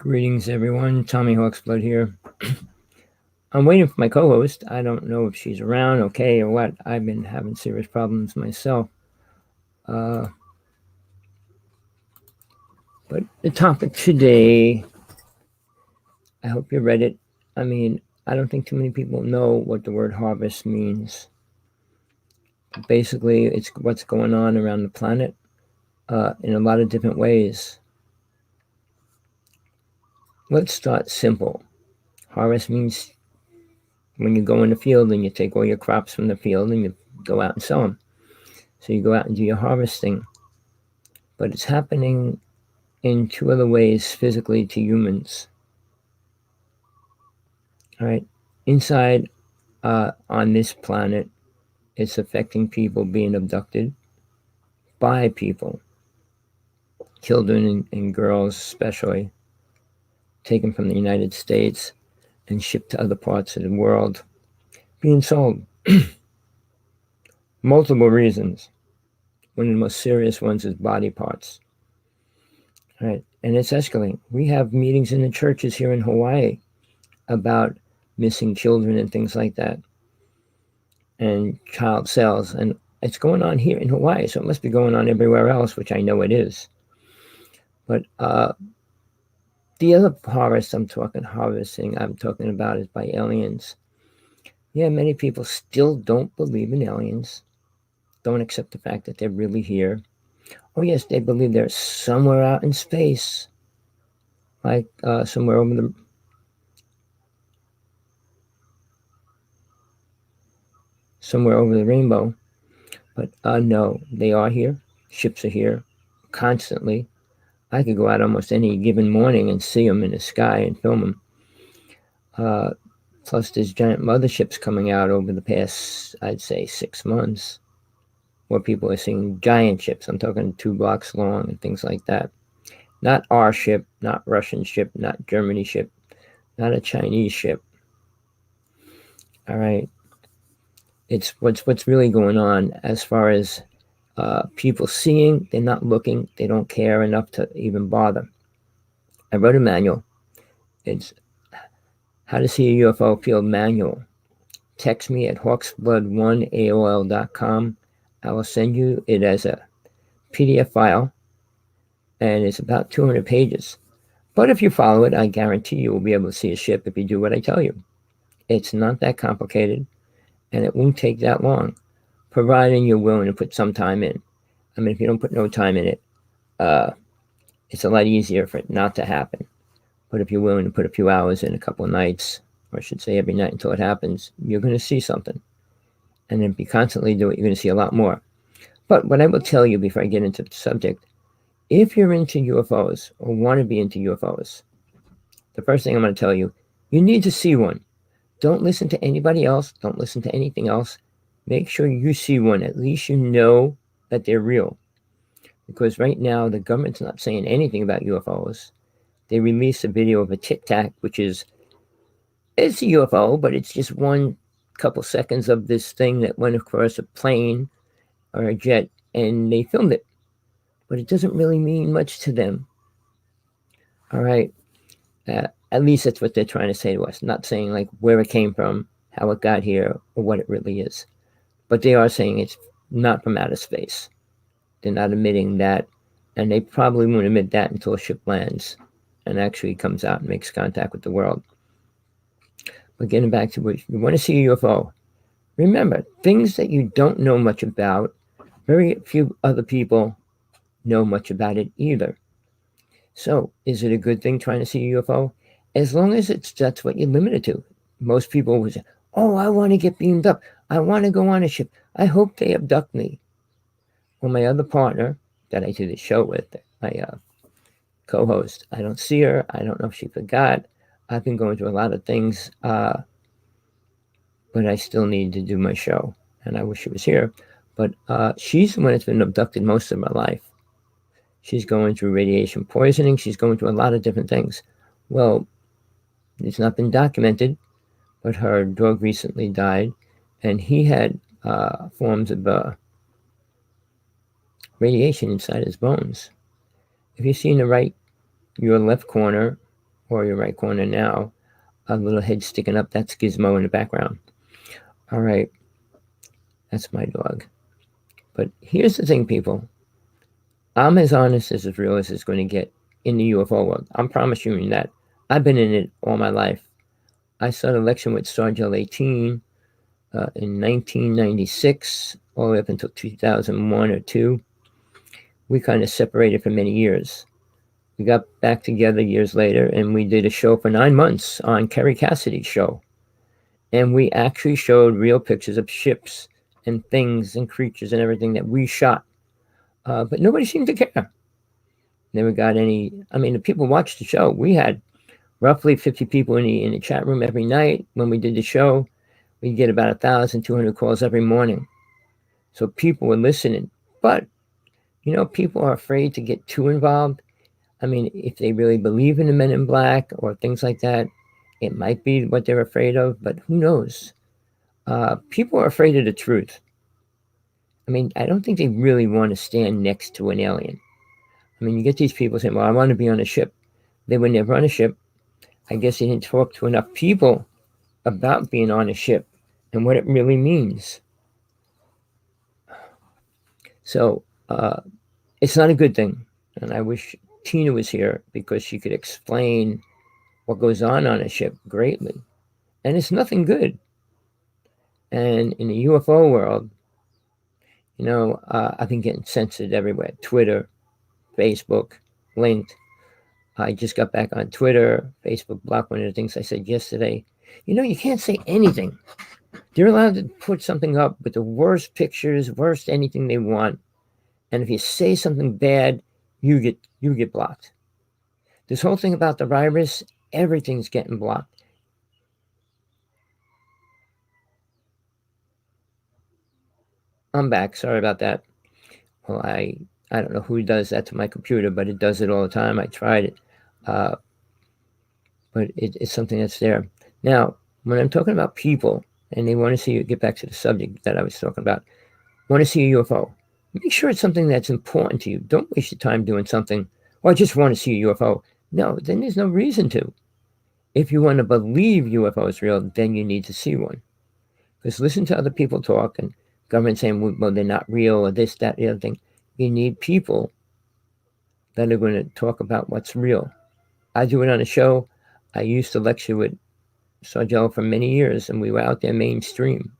Greetings, everyone. Rev.Hawksblood here. I'm waiting for my co-host. I don't know if she's around, okay, or what. I've been having serious problems myself. Uh, but the topic today, I hope you read it. I mean, I don't think too many people know what the word harvest means. Basically, it's what's going on around the planet in a lot of different ways. Let's start simple. Harvest means when you go in the field and you take all your crops from the field and you go out and sell them. So you go out and do your harvesting. But it's happening in two other ways physically to humans. All right. Inside on this planet, it's affecting people being abducted by people, children and girls especially, taken from the United States and shipped to other parts of the world, being sold. Multiple reasons. One of the most serious ones is body parts. All right. And it's escalating. We have meetings in the churches here in Hawaii about missing children and things like that, and child sales. And it's going on here in Hawaii, so it must be going on everywhere else, which I know it is. But the other harvesting I'm talking about is by aliens. Yeah, many people still don't believe in aliens, don't accept the fact that they're really here. Oh, yes, they believe they're somewhere out in space, like somewhere over the rainbow. But no, they are here. Ships are here constantly. I could go out almost any given morning and see them in the sky and film them. Plus, there's giant motherships coming out over the past, I'd say, 6 months, where people are seeing giant ships. I'm talking 2 blocks long and things like that. Not our ship, not Russian ship, not Germany ship, not a Chinese ship. All right. It's what's really going on as far as people seeing. They're not looking. They don't care enough to even bother. I wrote a manual. It's How to See a UFO Field Manual. Text me at hawksblood1aol.com. I will send you it as a PDF file, and it's about 200 pages. But if you follow it, I guarantee you will be able to see a ship if you do what I tell you. It's not that complicated, and it won't take that long, providing you're willing to put some time in. I mean, if you don't put no time in it, it's a lot easier for it not to happen. But if you're willing to put a few hours in a couple of nights, or I should say every night until it happens, you're going to see something. And if you constantly do it, you're going to see a lot more. But what I will tell you before I get into the subject, if you're into UFOs or want to be into UFOs, the first thing I'm going to tell you, you need to see one. Don't listen to anybody else. Don't listen to anything else. Make sure you see one. At least you know that they're real. Because right now, the government's not saying anything about UFOs. They released a video of a Tic Tac, which it's a UFO, but it's just one couple seconds of this thing that went across a plane or a jet, and they filmed it. But it doesn't really mean much to them. All right. At least that's what they're trying to say to us. Not saying like where it came from, how it got here, or what it really is. But they are saying it's not from outer space. They're not admitting that, and they probably won't admit that until a ship lands and actually comes out and makes contact with the world. But getting back to what you want to see a UFO, remember, things that you don't know much about, very few other people know much about it either. So, is it a good thing trying to see a UFO? As long as that's what you're limited to. Most people would say, oh, I want to get beamed up. I want to go on a ship. I hope they abduct me. Well, my other partner that I do the show with, my co-host, I don't see her. I don't know if she forgot. I've been going through a lot of things, but I still need to do my show, and I wish she was here. But she's the one that's been abducted most of my life. She's going through radiation poisoning. She's going through a lot of different things. Well, it's not been documented, but her dog recently died, and he had forms of radiation inside his bones. If you see in your left corner, or your right corner now, a little head sticking up. That's Gizmo in the background. All right, that's my dog. But here's the thing, people. I'm as honest as real as it's going to get in the UFO world. I'm promising you that. I've been in it all my life. I started election with Sergeant 18 in 1996, all the way up until 2001 or 2. We kind of separated for many years. We got back together years later, and we did a show for 9 months on Kerry Cassidy's show. And we actually showed real pictures of ships and things and creatures and everything that we shot. But nobody seemed to care. Never got any. I mean, the people watched the show. We had roughly 50 people in the chat room every night when we did the show. We'd get about 1,200 calls every morning. So people were listening. But, people are afraid to get too involved. I mean, if they really believe in the Men in Black or things like that, it might be what they're afraid of, but who knows? People are afraid of the truth. I mean, I don't think they really want to stand next to an alien. I mean, you get these people saying, well, I want to be on a ship. They were never on a ship. I guess they didn't talk to enough people about being on a ship and what it really means. So it's not a good thing. And I wish Tina was here because she could explain what goes on a ship greatly. And it's nothing good. And in the UFO world, I've been getting censored everywhere. Twitter, Facebook, linked. I just got back on Twitter. Facebook blocked one of the things I said yesterday. You can't say anything. They're allowed to put something up with the worst pictures, worst anything they want. And if you say something bad, you get blocked. This whole thing about the virus, everything's getting blocked. I'm back. Sorry about that. Well, I don't know who does that to my computer, but it does it all the time. I tried it. But it's something that's there. Now, when I'm talking about people, and they want to see you, get back to the subject that I was talking about, want to see a UFO, make sure it's something that's important to you. Don't waste your time doing something, well, I just want to see a UFO. No, then there's no reason to. If you want to believe UFO is real, then you need to see one. Because listen to other people talk, and government saying, well, they're not real, or this, that, the other thing. You need people that are going to talk about what's real. I do it on a show. I used to lecture with Sargel for many years, and we were out there mainstream.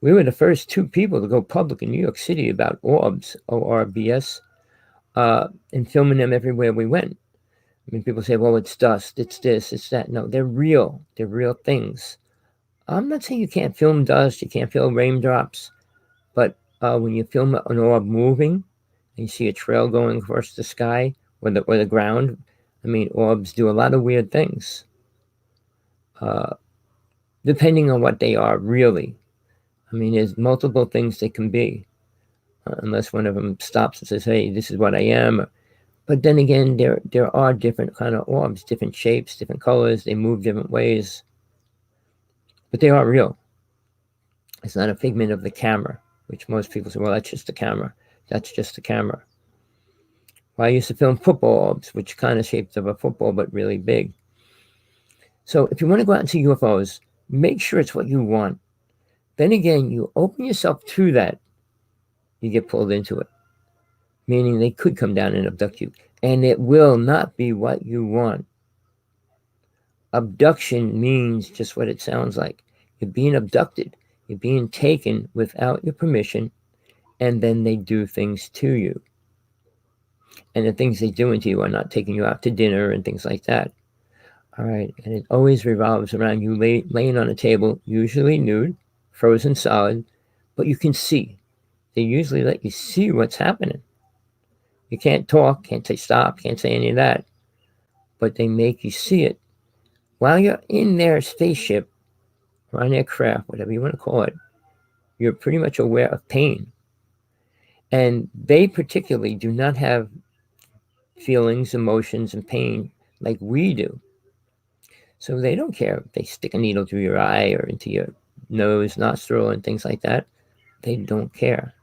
We were the first 2 people to go public in New York City about orbs, ORBS, and filming them everywhere we went. I mean, people say, well, it's dust, it's this, it's that. No, they're real. They're real things. I'm not saying you can't film dust, you can't film raindrops, but when you film an orb moving, and you see a trail going across the sky or the ground, I mean, orbs do a lot of weird things. Depending on what they are, really. I mean, there's multiple things they can be, unless one of them stops and says, hey, this is what I am. But then again, there are different kind of orbs, different shapes, different colors. They move different ways. But they are real. It's not a figment of the camera, which most people say, well, that's just the camera. That's just the camera. Well, I used to film football orbs, which kind of shaped of a football, but really big. So if you want to go out and see UFOs, make sure it's what you want. Then again, you open yourself to that, you get pulled into it. Meaning they could come down and abduct you. And it will not be what you want. Abduction means just what it sounds like. You're being abducted. You're being taken without your permission, and then they do things to you. And the things they're doing to you are not taking you out to dinner and things like that. All right, and it always revolves around you laying on a table, usually nude, frozen solid, but you can see. They usually let you see what's happening. You can't talk, can't say stop, can't say any of that, but they make you see it. While you're in their spaceship, or on their craft, whatever you want to call it, you're pretty much aware of pain. And they particularly do not have feelings, emotions, and pain like we do. So they don't care if they stick a needle through your eye or into your nose, nostril, and things like that. They don't care.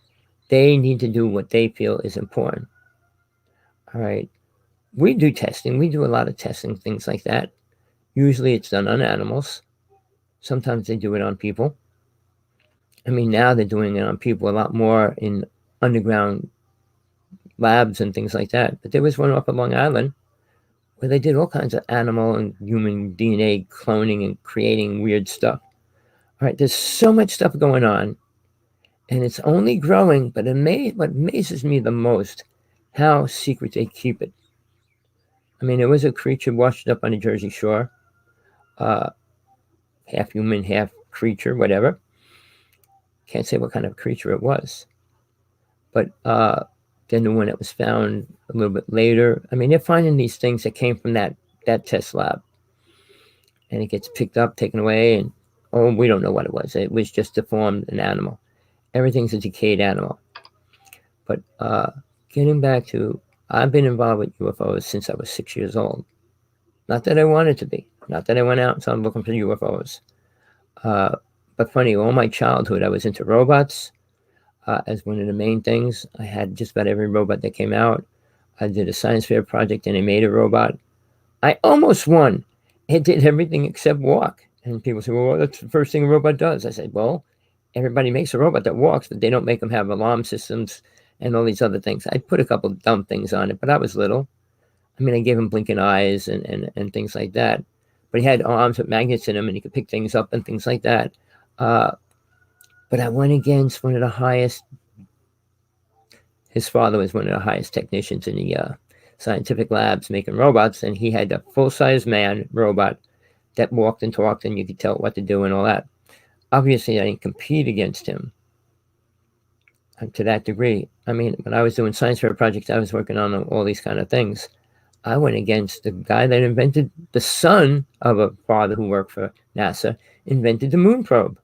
They need to do what they feel is important. All right. We do testing. We do a lot of testing, things like that. Usually it's done on animals. Sometimes they do it on people. I mean, now they're doing it on people a lot more in underground labs and things like that. But there was one up on Long Island where they did all kinds of animal and human DNA cloning and creating weird stuff. All right, there's so much stuff going on, and it's only growing. But what amazes me the most, how secret they keep it. I mean, there was a creature washed up on the Jersey Shore, half human, half creature, whatever. Can't say what kind of creature it was. But then the one that was found a little bit later. I mean, they're finding these things that came from that test lab, and it gets picked up, taken away, and we don't know what it was. It was just deformed an animal. Everything's a decayed animal. But getting back to, I've been involved with UFOs since I was 6 years old. Not that I wanted to be. Not that I went out and started looking for UFOs. But funny, all my childhood, I was into robots as one of the main things. I had just about every robot that came out. I did a science fair project and I made a robot. I almost won. It did everything except walk. And people say, well, that's the first thing a robot does. I said, well, everybody makes a robot that walks, but they don't make them have alarm systems and all these other things. I put a couple of dumb things on it, but I was little. I mean, I gave him blinking eyes and things like that. But he had arms with magnets in them, and he could pick things up and things like that. But I went against one of the highest. His father was one of the highest technicians in the scientific labs making robots, and he had a full-size man robot that walked and talked, and you could tell what to do and all that. Obviously, I didn't compete against him to that degree. I mean, when I was doing science fair projects, I was working on all these kind of things. I went against the guy that invented, the son of a father who worked for NASA, invented the moon probe.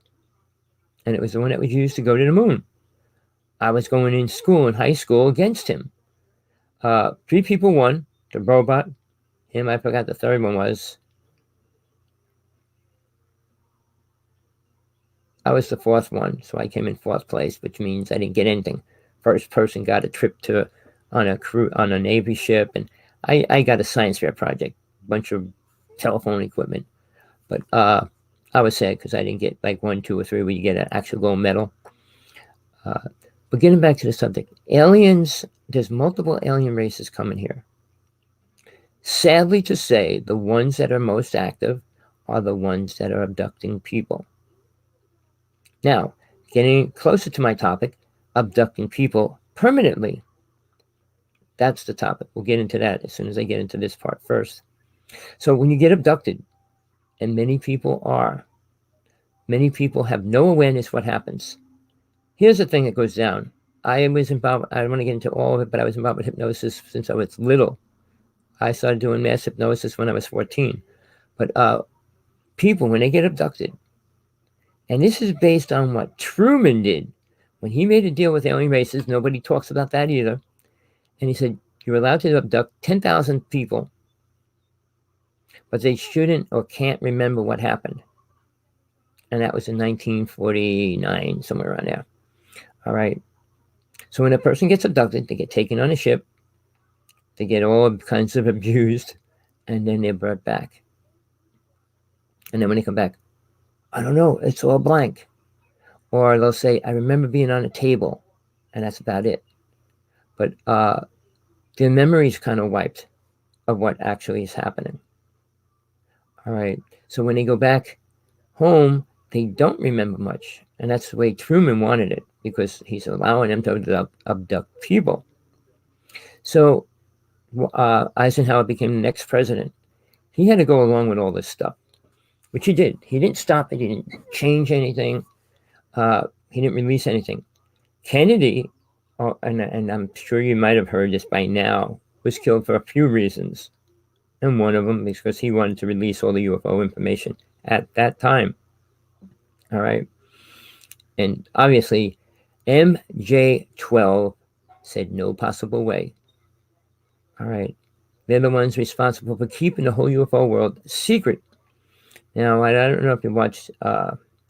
And it was the one that was used to go to the moon. I was going in school, in high school, against him. 3 people won, the robot, him, I forgot the third one was. I was the 4th one, so I came in 4th place, which means I didn't get anything. First person got a trip on a Navy ship, and I got a science fair project, a bunch of telephone equipment. But I was sad because I didn't get like 1, 2, or 3 where you get an actual gold medal. But getting back to the subject, aliens, there's multiple alien races coming here. Sadly to say, the ones that are most active are the ones that are abducting people. Now, getting closer to my topic, abducting people permanently. That's the topic. We'll get into that as soon as I get into this part first. So when you get abducted, and many people have no awareness what happens. Here's the thing that goes down. I was involved, I don't want to get into all of it, but I was involved with hypnosis since I was little. I started doing mass hypnosis when I was 14. But people, when they get abducted, and this is based on what Truman did when he made a deal with alien races. Nobody talks about that either. And he said, you're allowed to abduct 10,000 people, but they shouldn't or can't remember what happened. And that was in 1949, somewhere around there. All right. So when a person gets abducted, they get taken on a ship, they get all kinds of abused, and then they're brought back. And then when they come back, I don't know, it's all blank. Or they'll say, I remember being on a table, and that's about it. But their memory's kind of wiped of what actually is happening. All right. So when they go back home, they don't remember much. And that's the way Truman wanted it, because he's allowing them to abduct people. So Eisenhower became the next president. He had to go along with all this stuff, which he did. He didn't stop it. He didn't change anything. He didn't release anything. Kennedy, and I'm sure you might have heard this by now, was killed for a few reasons. And one of them is because he wanted to release all the UFO information at that time. All right. And obviously, MJ-12 said no possible way. All right. They're the ones responsible for keeping the whole UFO world secret. Now, I don't know if you watched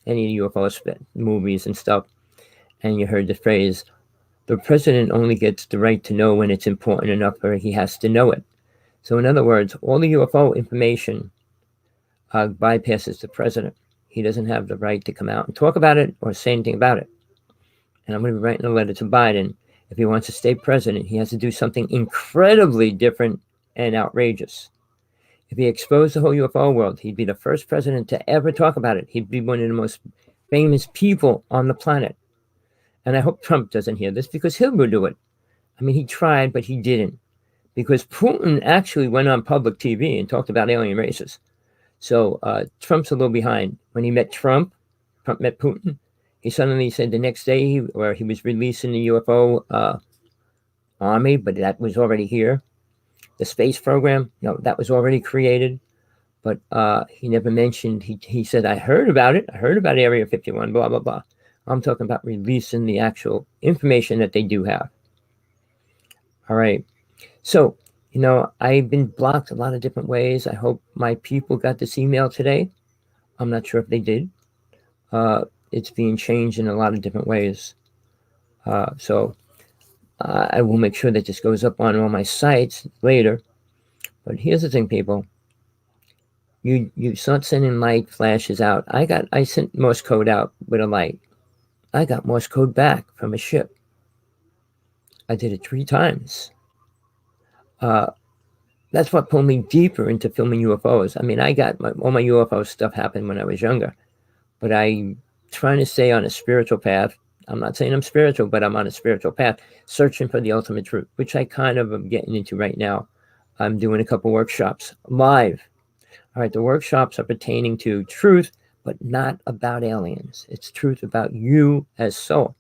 any UFO movies and stuff, and you heard the phrase, the president only gets the right to know when it's important enough or he has to know it. So in other words, all the UFO information bypasses the president. He doesn't have the right to come out and talk about it or say anything about it. And I'm going to be writing a letter to Biden. If he wants to stay president, he has to do something incredibly different and outrageous. If he exposed the whole UFO world, he'd be the first president to ever talk about it. He'd be one of the most famous people on the planet. And I hope Trump doesn't hear this, because he'll go do it. I mean, he tried, but he didn't. Because Putin actually went on public TV and talked about alien races. So Trump's a little behind. When he met Trump met Putin, he suddenly said the next day he was releasing the UFO army, but that was already here. The space program, no, that was already created. But he never mentioned, he said, I heard about it. I heard about Area 51, blah, blah, blah. I'm talking about releasing the actual information that they do have. All right. So, I've been blocked a lot of different ways. I hope my people got this email today. I'm not sure if they did. It's being changed in a lot of different ways. So I will make sure that this goes up on all my sites later. But here's the thing, people. You start sending light flashes out. I sent Morse code out with a light. I got Morse code back from a ship. I did it 3 times. That's what pulled me deeper into filming UFOs. I mean, I got all my UFO stuff happened when I was younger, but I'm trying to stay on a spiritual path. I'm not saying I'm spiritual, but I'm on a spiritual path, searching for the ultimate truth, which I kind of am getting into right now. I'm doing a couple workshops live. All right, the workshops are pertaining to truth, but not about aliens. It's truth about you as soul,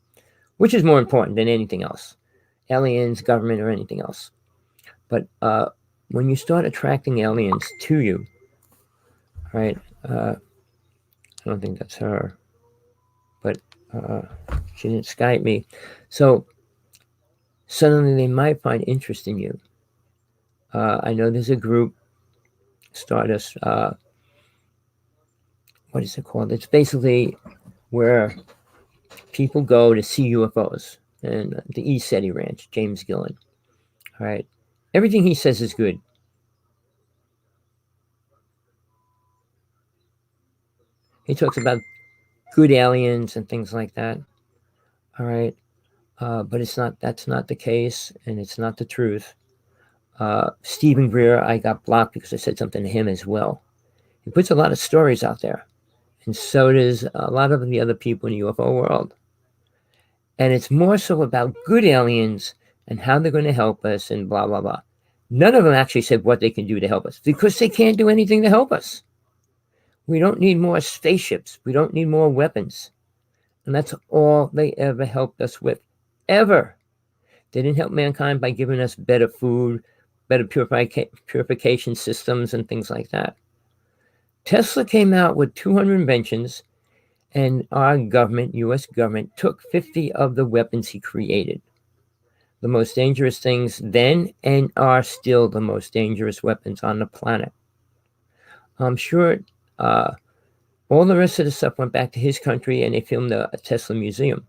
which is more important than anything else, aliens, government, or anything else. But when you start attracting aliens to you, right? I don't think that's her, but she didn't Skype me. So suddenly they might find interest in you. I know there's a group, Stardust, what is it called? It's basically where people go to see UFOs. And the East City Ranch, James Gillen. All right. Everything he says is good. He talks about good aliens and things like that. All right. But that's not the case, and it's not the truth. Stephen Greer, I got blocked because I said something to him as well. He puts a lot of stories out there, and so does a lot of the other people in the UFO world. And it's more so about good aliens and how they're going to help us and blah, blah, blah. None of them actually said what they can do to help us, because they can't do anything to help us. We don't need more spaceships. We don't need more weapons. And that's all they ever helped us with, ever. They didn't help mankind by giving us better food, better purification systems, and things like that. Tesla came out with 200 inventions, and our government, U.S. government, took 50 of the weapons he created. The most dangerous things then and are still the most dangerous weapons on the planet. I'm sure all the rest of the stuff went back to his country, and they filmed a Tesla museum.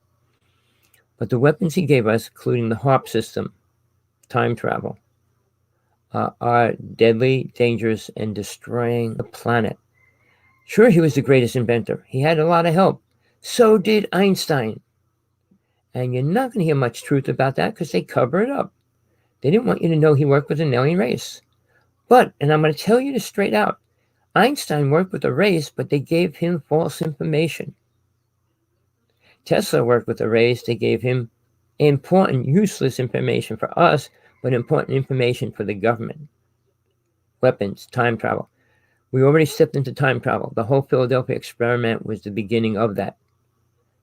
But the weapons he gave us, including the HARP system, time travel, are deadly, dangerous, and destroying the planet. Sure, he was the greatest inventor. He had a lot of help. So did Einstein. And you're not going to hear much truth about that because they cover it up. They didn't want you to know he worked with an alien race. But, and I'm going to tell you this straight out, Einstein worked with a race, but they gave him false information. Tesla worked with a race. They gave him important, useless information for us, but important information for the government. Weapons, time travel. We already stepped into time travel. The whole Philadelphia experiment was the beginning of that.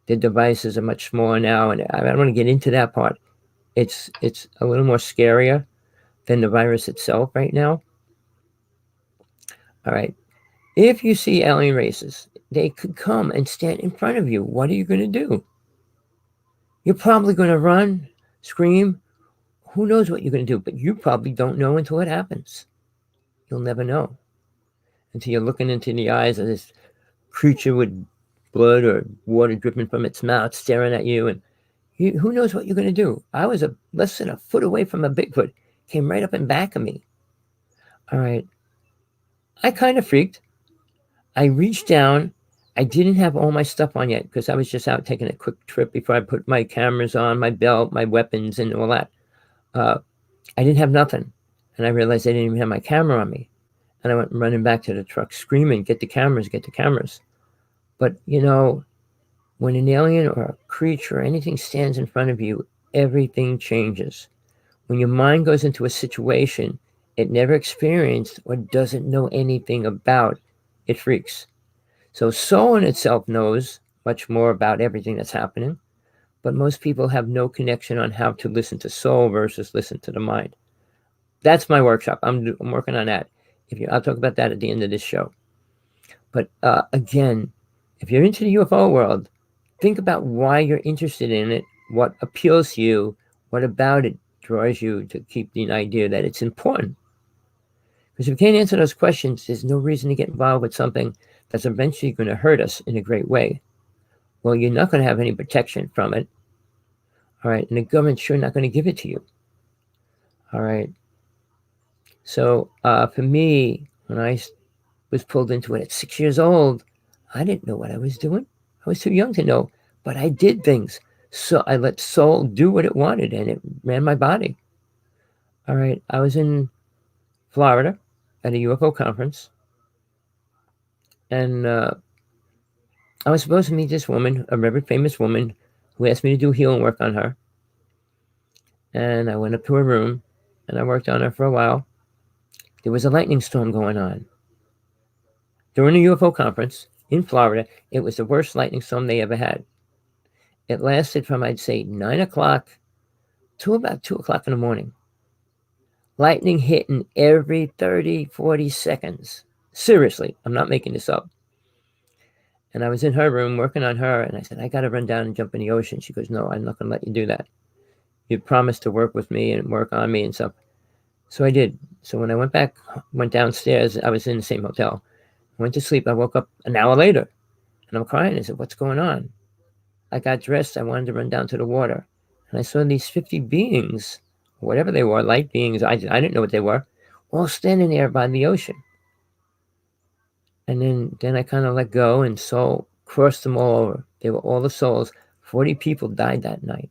The devices are much smaller now, and I don't want to get into that part. It's a little more scarier than the virus itself right now. All right. If you see alien races, they could come and stand in front of you. What are you going to do? You're probably going to run, scream. Who knows what you're going to do? But you probably don't know until it happens. You'll never know until you're looking into the eyes of this creature with blood or water dripping from its mouth staring at you. And who knows what you're going to do? I was less than a foot away from a Bigfoot. Came right up and back of me. All right. I kind of freaked. I reached down. I didn't have all my stuff on yet because I was just out taking a quick trip before I put my cameras on, my belt, my weapons, and all that. Uh, I didn't have nothing. And I realized I didn't even have my camera on me. And I went running back to the truck screaming, get the cameras, get the cameras. But, when an alien or a creature or anything stands in front of you, everything changes. When your mind goes into a situation it never experienced or doesn't know anything about, it freaks. So soul in itself knows much more about everything that's happening, but most people have no connection on how to listen to soul versus listen to the mind. That's my workshop. I'm working on that. I'll talk about that at the end of this show. But again, if you're into the UFO world, think about why you're interested in it, what appeals to you, what about it draws you to keep the idea that it's important. Because if you can't answer those questions, there's no reason to get involved with something that's eventually going to hurt us in a great way. Well, you're not going to have any protection from it. All right. And the government's sure not going to give it to you. All right. So for me, when I was pulled into it at 6 years old, I didn't know what I was doing. I was too young to know, but I did things. So I let soul do what it wanted and it ran my body. All right. I was in Florida at a UFO conference. And I was supposed to meet this woman, a very famous woman, who asked me to do healing work on her. And I went up to her room and I worked on her for a while. There was a lightning storm going on. During the UFO conference in Florida, it was the worst lightning storm they ever had. It lasted from, I'd say, 9 o'clock to about 2 o'clock in the morning. Lightning hitting every 30, 40 seconds. Seriously, I'm not making this up. And I was in her room working on her, and I said, I got to run down and jump in the ocean. She goes, no, I'm not going to let you do that. You promised to work with me and work on me and stuff. So I did. So when I went downstairs, I was in the same hotel. Went to sleep. I woke up an hour later, and I'm crying. I said, what's going on? I got dressed. I wanted to run down to the water. And I saw these 50 beings, whatever they were, light beings, I didn't know what they were, all standing there by the ocean. And then I kind of let go and soul crossed them all over. They were all the souls. 40 people died that night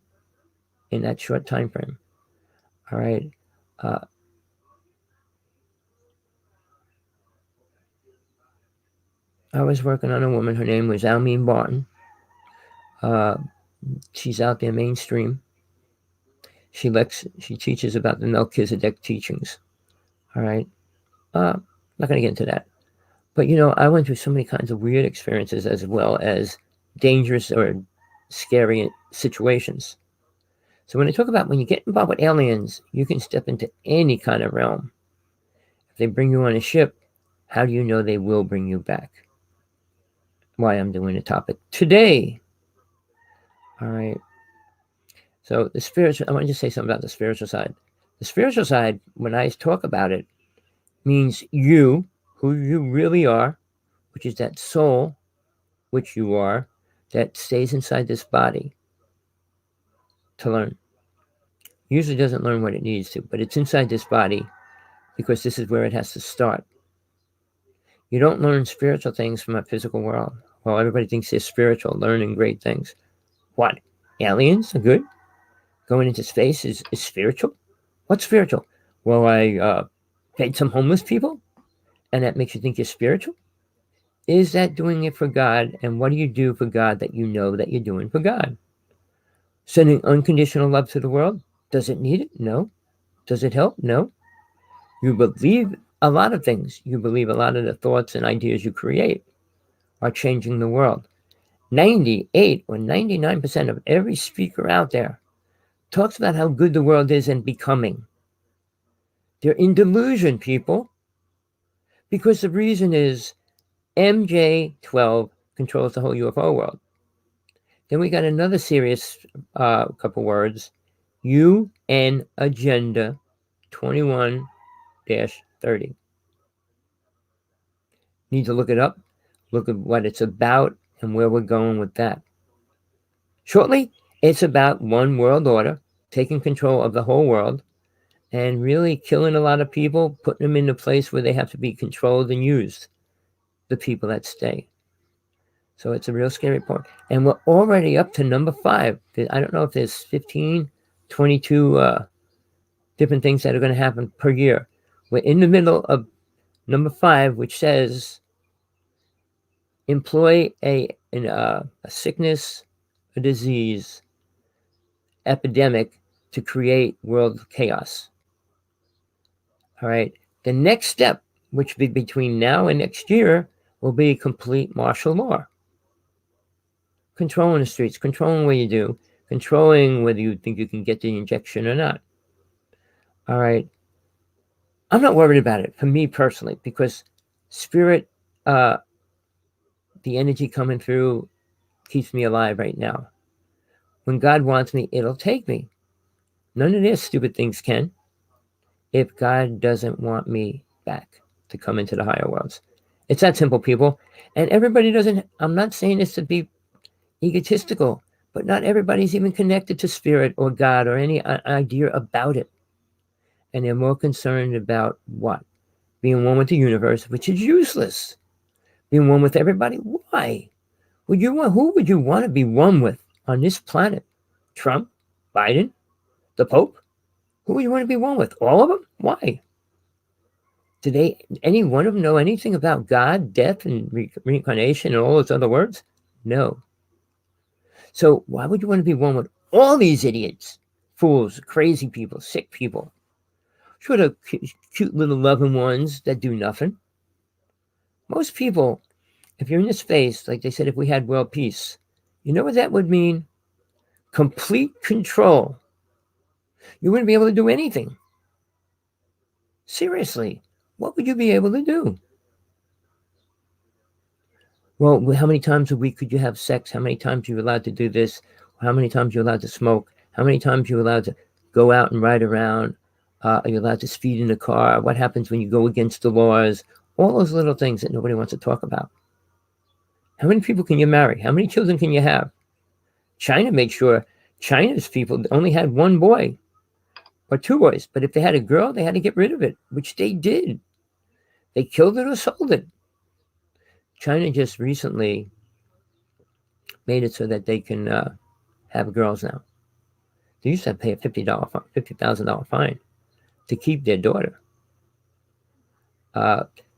in that short time frame. All right. I was working on a woman. Her name was Almeen Barton. She's out there mainstream. She teaches about the Melchizedek teachings. All right. Not going to get into that. But, I went through so many kinds of weird experiences as well as dangerous or scary situations. So when I talk about when you get involved with aliens, you can step into any kind of realm. If they bring you on a ship, how do you know they will bring you back? Why I'm doing a topic today. All right. So the spiritual, I want to just say something about the spiritual side. The spiritual side, when I talk about it, means you, who you really are, which is that soul, which you are, that stays inside this body to learn. Usually doesn't learn what it needs to, but it's inside this body because this is where it has to start. You don't learn spiritual things from a physical world. Well, everybody thinks they're spiritual, learning great things. What? Aliens are good? Going into space is spiritual? What's spiritual? Well, I fed some homeless people, and that makes you think you're spiritual? Is that doing it for God? And what do you do for God that you know that you're doing for God? Sending unconditional love to the world? Does it need it? No. Does it help? No. You believe a lot of things. You believe a lot of the thoughts and ideas you create are changing the world. 98 or 99% of every speaker out there talks about how good the world is and becoming. They're in delusion, people. Because the reason is MJ12 controls the whole UFO world. Then we got another serious couple words, UN Agenda 21-30. Need to look it up, look at what it's about and where we're going with that. Shortly, it's about one world order, taking control of the whole world, and really killing a lot of people, putting them in a place where they have to be controlled and used, the people that stay. So it's a real scary part. And we're already up to number 5. I don't know if there's 15, 22 different things that are going to happen per year. We're in the middle of number 5, which says employ a sickness, a disease, epidemic to create world chaos. All right. The next step, which will be between now and next year, will be complete martial law. Controlling the streets, controlling what you do, controlling whether you think you can get the injection or not. All right. I'm not worried about it for me personally, because spirit, the energy coming through keeps me alive right now. When God wants me, it'll take me. None of their stupid things can, if God doesn't want me back to come into the higher worlds. It's that simple, people. And everybody doesn't, I'm not saying this to be egotistical, but not everybody's even connected to spirit or God or any idea about it. And they're more concerned about what? Being one with the universe, which is useless. Being one with everybody, why? Who would you want to be one with on this planet? Trump? Biden? The Pope? Who would you want to be one with? All of them? Why? Do any one of them know anything about God, death, and reincarnation and all those other words? No. So why would you want to be one with all these idiots, fools, crazy people, sick people? Sure, the cute little loving ones that do nothing. Most people, if you're in this space, like they said, if we had world peace, you know what that would mean? Complete control. You wouldn't be able to do anything. Seriously, what would you be able to do? Well, how many times a week could you have sex? How many times are you allowed to do this? How many times are you allowed to smoke? How many times are you allowed to go out and ride around? Are you allowed to speed in a car? What happens when you go against the laws? All those little things that nobody wants to talk about. How many people can you marry? How many children can you have? China made sure China's people only had one boy or 2 boys. But if they had a girl, they had to get rid of it, which they did. They killed it or sold it. China just recently made it so that they can have girls now. They used to pay a $50,000 fine to keep their daughter.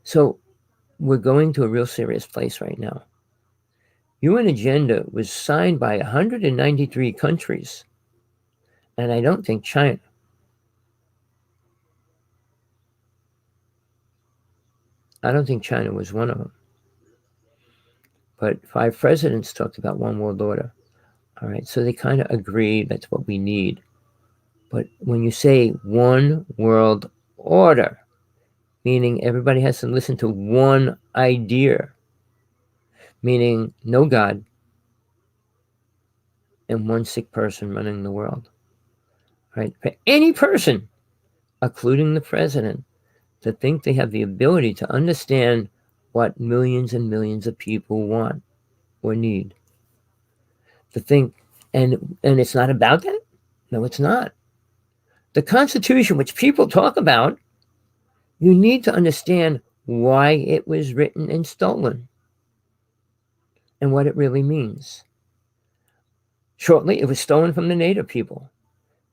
So we're going to a real serious place right now. UN Agenda was signed by 193 countries, and I don't think China. I don't think China was one of them. But 5 presidents talked about one world order. All right, so they kind of agree that's what we need. But when you say one world order, meaning everybody has to listen to one idea, meaning no God and one sick person running the world. Right? For any person, including the president, to think they have the ability to understand what millions and millions of people want or need. To think, and it's not about that? No, it's not. The Constitution, which people talk about, you need to understand why it was written and stolen and what it really means. Shortly, it was stolen from the native people.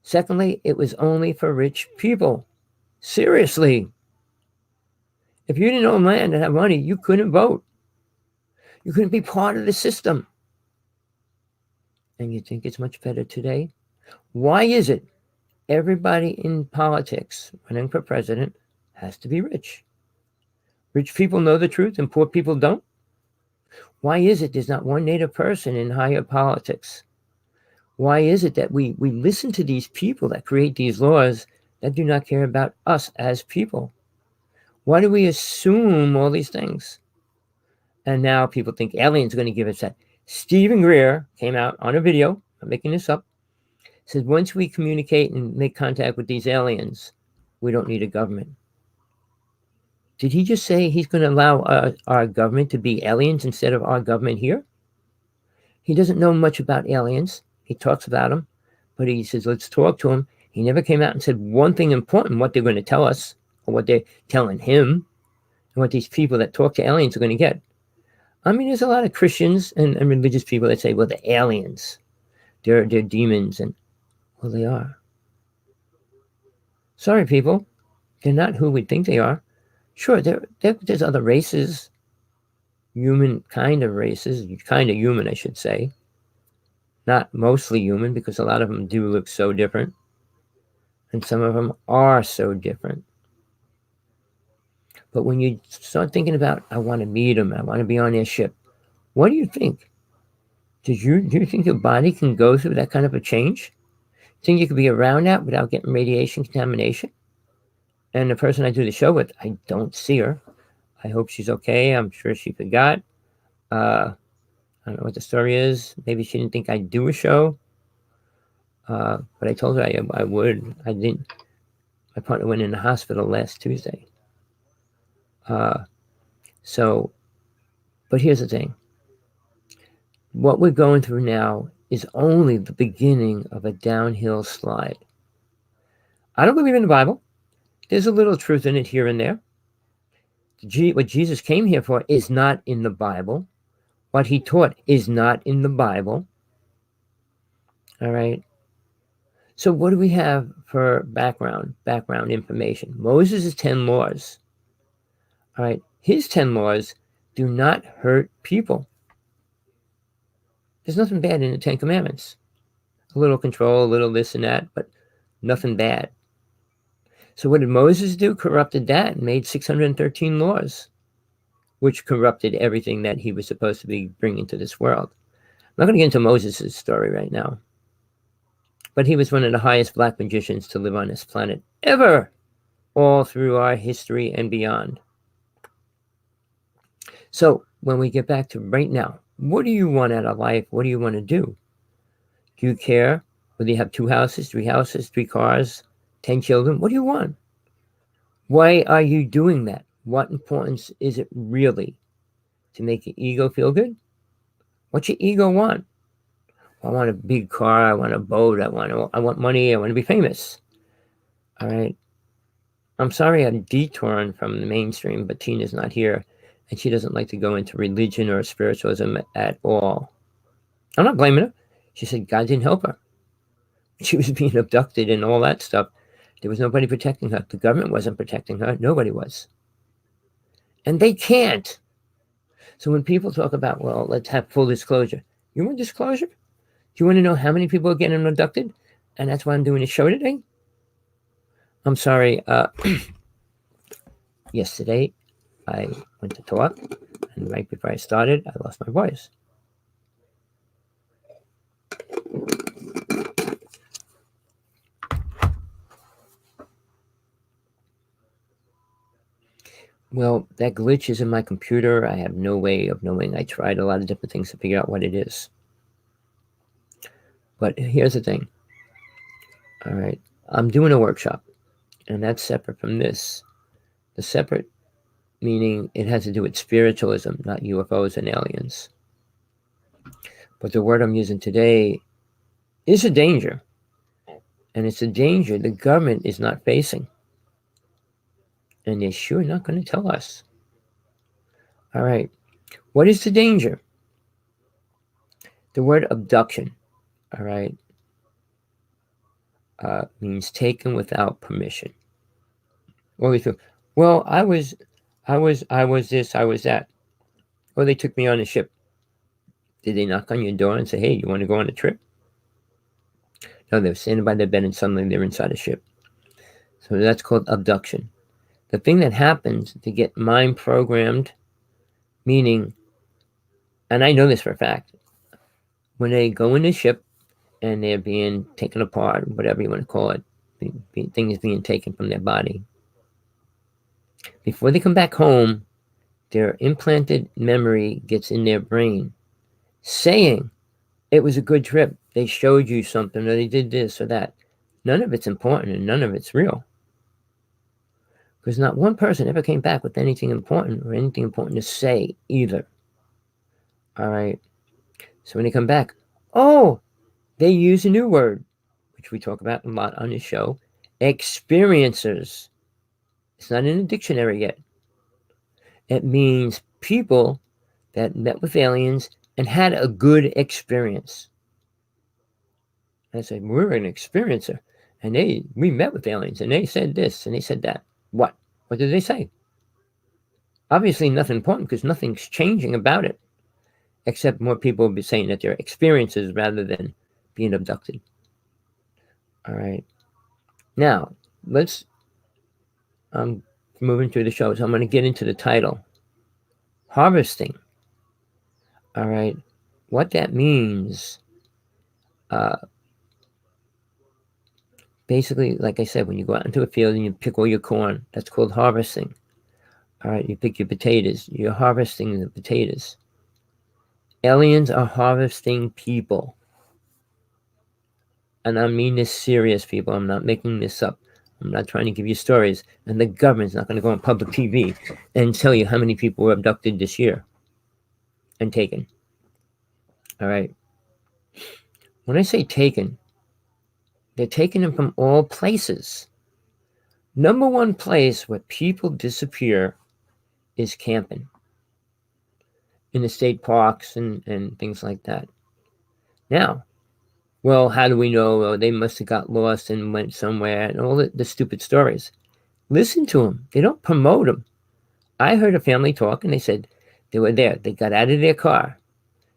Secondly, it was only for rich people. Seriously. If you didn't own land and have money, you couldn't vote. You couldn't be part of the system. And you think it's much better today? Why is it everybody in politics running for president has to be rich? Rich people know the truth and poor people don't? Why is it there's not one native person in higher politics? Why is it that we listen to these people that create these laws that do not care about us as people? Why do we assume all these things? And now people think aliens are going to give us that. Stephen Greer came out on a video, I'm making this up, said once we communicate and make contact with these aliens, we don't need a government. Did he just say he's going to allow our government to be aliens instead of our government here? He doesn't know much about aliens. He talks about them, but he says, let's talk to him. He never came out and said one thing important, what they're going to tell us, or what they're telling him, and what these people that talk to aliens are going to get. I mean, there's a lot of Christians and religious people that say, well, the aliens, they're demons, and well, they are. Sorry, people, they're not who we think they are. Sure, there's other races, human kind of races, kind of human, I should say. Not mostly human, because a lot of them do look so different. And some of them are so different. But when you start thinking about, I want to meet them, I want to be on their ship, what do you think? Do you think your body can go through that kind of a change? Think you could be around that without getting radiation contamination? And the person I do the show with, I don't see her. I hope she's okay. I'm sure she forgot. I don't know what the story is. Maybe she didn't think I'd do a show. But I told her I would. I didn't. My partner went in the hospital last Tuesday. But here's the thing. What we're going through now is only the beginning of a downhill slide. I don't believe in the Bible. There's a little truth in it here and there. What Jesus came here for is not in the Bible. What he taught is not in the Bible. All right. So what do we have for background information? Moses' 10 laws. All right. His 10 laws do not hurt people. There's nothing bad in the 10 commandments. A little control, a little this and that, but nothing bad. So what did Moses do? Corrupted that and made 613 laws, which corrupted everything that he was supposed to be bringing to this world. I'm not going to get into Moses' story right now, but he was one of the highest black magicians to live on this planet ever, all through our history and beyond. So when we get back to right now, what do you want out of life? What do you want to do? Do you care whether you have 2 houses, 3 houses, 3 cars, 10 children? What do you want? Why are you doing that? What importance is it really? To make your ego feel good? What's your ego want? I want a big car. I want a boat. I want money. I want to be famous. All right. I'm sorry I'm detouring from the mainstream, but Tina's not here, and she doesn't like to go into religion or spiritualism at all. I'm not blaming her. She said God didn't help her. She was being abducted and all that stuff. There was nobody protecting her. The government wasn't protecting her. Nobody was. And they can't. So when people talk about, well, let's have full disclosure. You want disclosure? Do you want to know how many people are getting abducted? And that's why I'm doing a show today. I'm sorry. Yesterday, I went to talk, and right before I started, I lost my voice. Well, that glitch is in my computer. I have no way of knowing. I tried a lot of different things to figure out what it is. But here's the thing. All right. I'm doing a workshop, and that's separate from this. The separate meaning it has to do with spiritualism, not UFOs and aliens. But the word I'm using today is a danger. And it's a danger the government is not facing. And they're sure not going to tell us. All right. What is the danger? The word abduction, all right, means taken without permission. Well, I was this, I was that. Well, they took me on a ship. Did they knock on your door and say, hey, you want to go on a trip? No, they were standing by their bed and suddenly they're inside a ship. So that's called abduction. The thing that happens to get mind programmed, meaning, and I know this for a fact, when they go in the ship and they're being taken apart, whatever you want to call it, things being taken from their body, before they come back home, their implanted memory gets in their brain saying it was a good trip. They showed you something, or they did this or that. None of it's important and none of it's real. Because not one person ever came back with anything important or anything important to say either. All right. So when they come back, oh, they use a new word, which we talk about a lot on this show, experiencers. It's not in the dictionary yet. It means people that met with aliens and had a good experience. And I said, we're an experiencer. And we met with aliens and they said this and they said that. What? What did they say? Obviously nothing important because nothing's changing about it. Except more people will be saying that they're experiences rather than being abducted. All right. Now, let's move into the show. So I'm going to get into the title. Harvesting. All right. What that means, basically, like I said, when you go out into a field and you pick all your corn, that's called harvesting. All right. You pick your potatoes. You're harvesting the potatoes. Aliens are harvesting people. And I mean this serious, people. I'm not making this up. I'm not trying to give you stories. And the government's not going to go on public TV and tell you how many people were abducted this year and taken. All right. When I say taken, they're taking them from all places. Number one place where people disappear is camping. In the state parks and things like that. Now, well, how do we know? Oh, they must have got lost and went somewhere and all the stupid stories. Listen to them. They don't promote them. I heard a family talk and they said they were there. They got out of their car.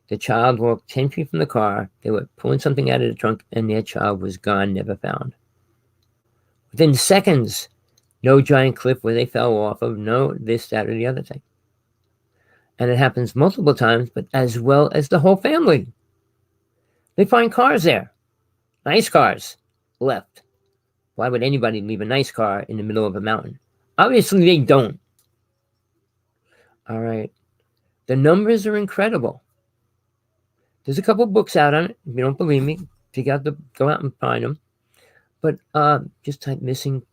The child walked 10 feet from the car. They were pulling something out of the trunk and their child was gone, never found. Within seconds, no giant cliff where they fell off of, no this, that, or the other thing. And it happens multiple times, but as well as the whole family. They find cars there. Nice cars. Left. Why would anybody leave a nice car in the middle of a mountain? Obviously, they don't. All right. The numbers are incredible. There's a couple books out on it. If you don't believe me, go out and find them. But just type missing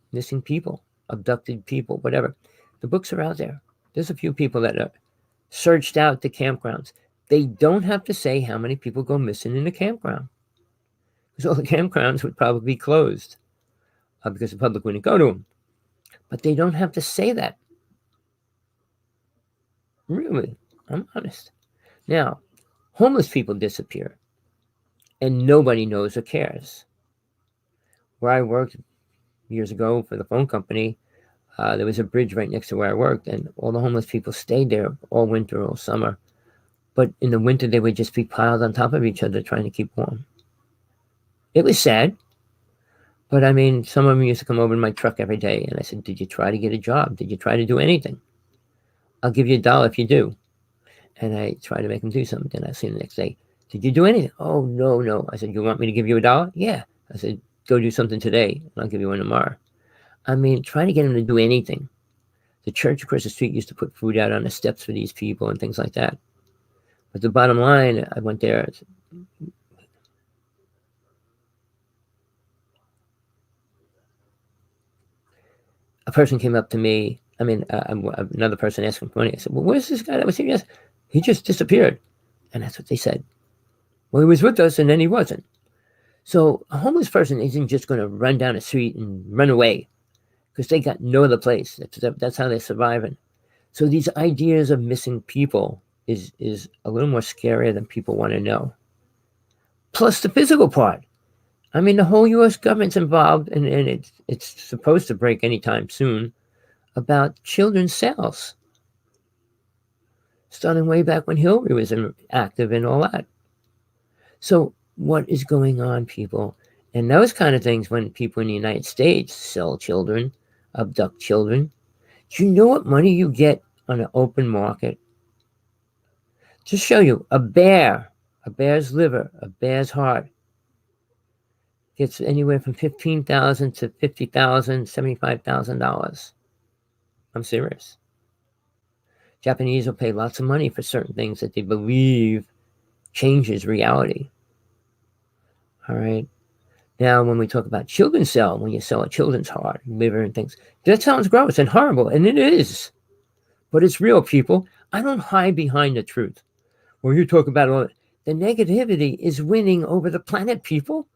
people, abducted people, whatever. The books are out there. There's a few people that are searched out the campgrounds. They don't have to say how many people go missing in the campground. Because all the campgrounds would probably be closed because the public wouldn't go to them. But they don't have to say that. Really, I'm honest. Now, homeless people disappear. And nobody knows or cares. Where I worked years ago for the phone company, there was a bridge right next to where I worked, and all the homeless people stayed there all winter, all summer. But in the winter, they would just be piled on top of each other trying to keep warm. It was sad. But I mean, some of them used to come over in my truck every day, and I said, did you try to get a job? Did you try to do anything? I'll give you $1 if you do. And I try to make them do something. Then I see them the next day. Did you do anything? Oh, no. I said, you want me to give you $1? Yeah. I said, go do something today, and I'll give you one tomorrow. I mean, trying to get them to do anything. The church across the street used to put food out on the steps for these people and things like that. But the bottom line, I went there. A person came up to me. I mean, another person asked him for money. I said, well, where's this guy that was here? Yes, he just disappeared. And that's what they said. Well, he was with us, and then he wasn't. So a homeless person isn't just going to run down the street and run away because they got no other place. That's how they're surviving. So these ideas of missing people is a little more scarier than people want to know. Plus the physical part. I mean, the whole U.S. government's involved, and it's supposed to break anytime soon, about children's cells. Starting way back when Hillary was active and all that. So what is going on, people? And those kind of things, when people in the United States sell children, abduct children, do you know what money you get on an open market? To show you, a bear's liver, a bear's heart, gets anywhere from $15,000 to $50,000, $75,000. I'm serious. Japanese will pay lots of money for certain things that they believe changes reality. All right. Now, when we talk about children's cell, when you sell a children's heart, liver, and things, that sounds gross and horrible, and it is. But it's real, people. I don't hide behind the truth. When you talk about all the negativity is winning over the planet, people.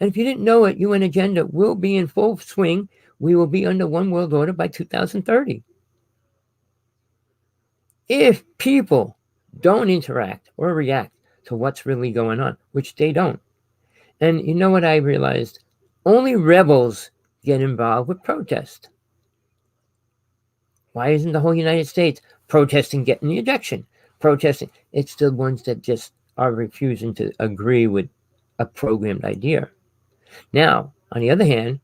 And if you didn't know it, UN agenda will be in full swing. We will be under one world order by 2030. If people don't interact or react to what's really going on, which they don't. And you know what I realized? Only rebels get involved with protest. Why isn't the whole United States protesting getting the ejection? Protesting. It's the ones that just are refusing to agree with a programmed idea. Now, on the other hand,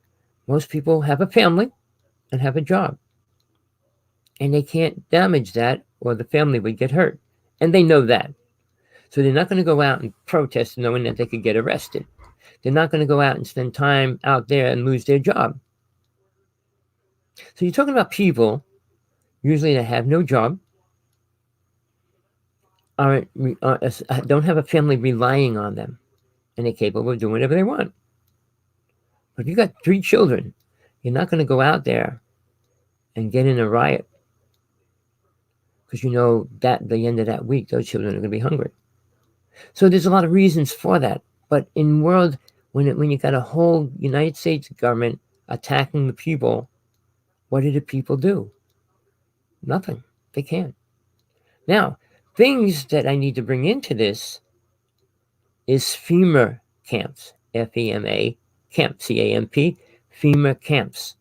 most people have a family and have a job. And they can't damage that or the family would get hurt. And they know that. So they're not going to go out and protest knowing that they could get arrested. They're not going to go out and spend time out there and lose their job. So you're talking about people usually that have no job, don't have a family relying on them, and they're capable of doing whatever they want. But if you got 3 children, you're not going to go out there and get in a riot because you know that at the end of that week, those children are going to be hungry. So there's a lot of reasons for that. But in world, when you got a whole United States government attacking the people, what do the people do? Nothing. They can't. Now, things that I need to bring into this is FEMA camps, FEMA, camp, CAMP, FEMA camps.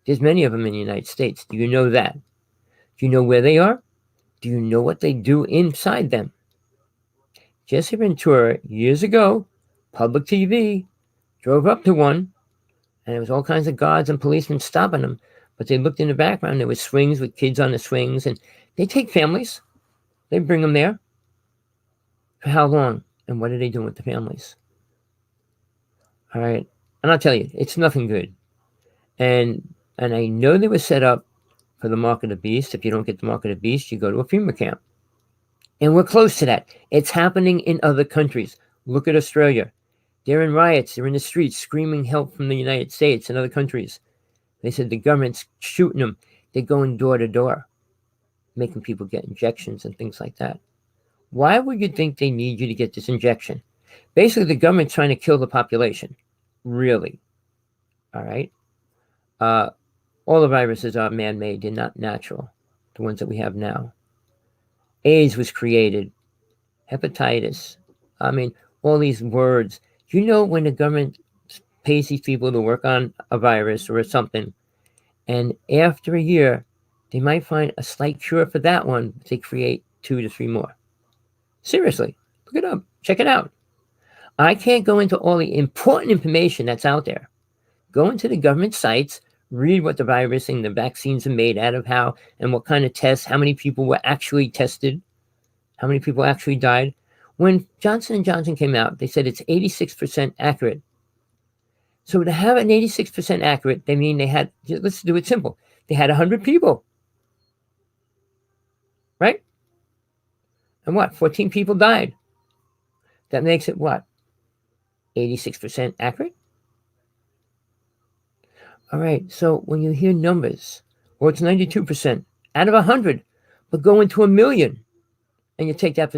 There's many of them in the United States. Do you know that? Do you know where they are? Do you know what they do inside them? Jesse Ventura, years ago, public TV, drove up to one, and there was all kinds of guards and policemen stopping them. But they looked in the background, there was swings with kids on the swings, and they take families. They bring them there. For how long? And what are they doing with the families? All right. And I'll tell you, it's nothing good. And I know they were set up for the mark of the beast. If you don't get the mark of the beast, you go to a FEMA camp. And we're close to that. It's happening in other countries. Look at Australia. They're in riots. They're in the streets screaming help from the United States and other countries. They said the government's shooting them. They're going door to door, making people get injections and things like that. Why would you think they need you to get this injection? Basically, the government's trying to kill the population. Really. All right? All the viruses are man-made. They're not natural, the ones that we have now. AIDS was created. Hepatitis. I mean, all these words. You know when the government pays these people to work on a virus or something, and after a year, they might find a slight cure for that one, but they create 2 to 3 more. Seriously, look it up. Check it out. I can't go into all the important information that's out there. Go into the government sites, read what the virus and the vaccines are made out of, how and what kind of tests, how many people were actually tested, how many people actually died. When Johnson & Johnson came out, they said it's 86% accurate. So to have an 86% accurate, they mean they had, let's do it simple, they had 100 people, right? And what, 14 people died. That makes it what, 86% accurate? All right, so when you hear numbers, well, it's 92% out of 100, but go into 1 million, and you take that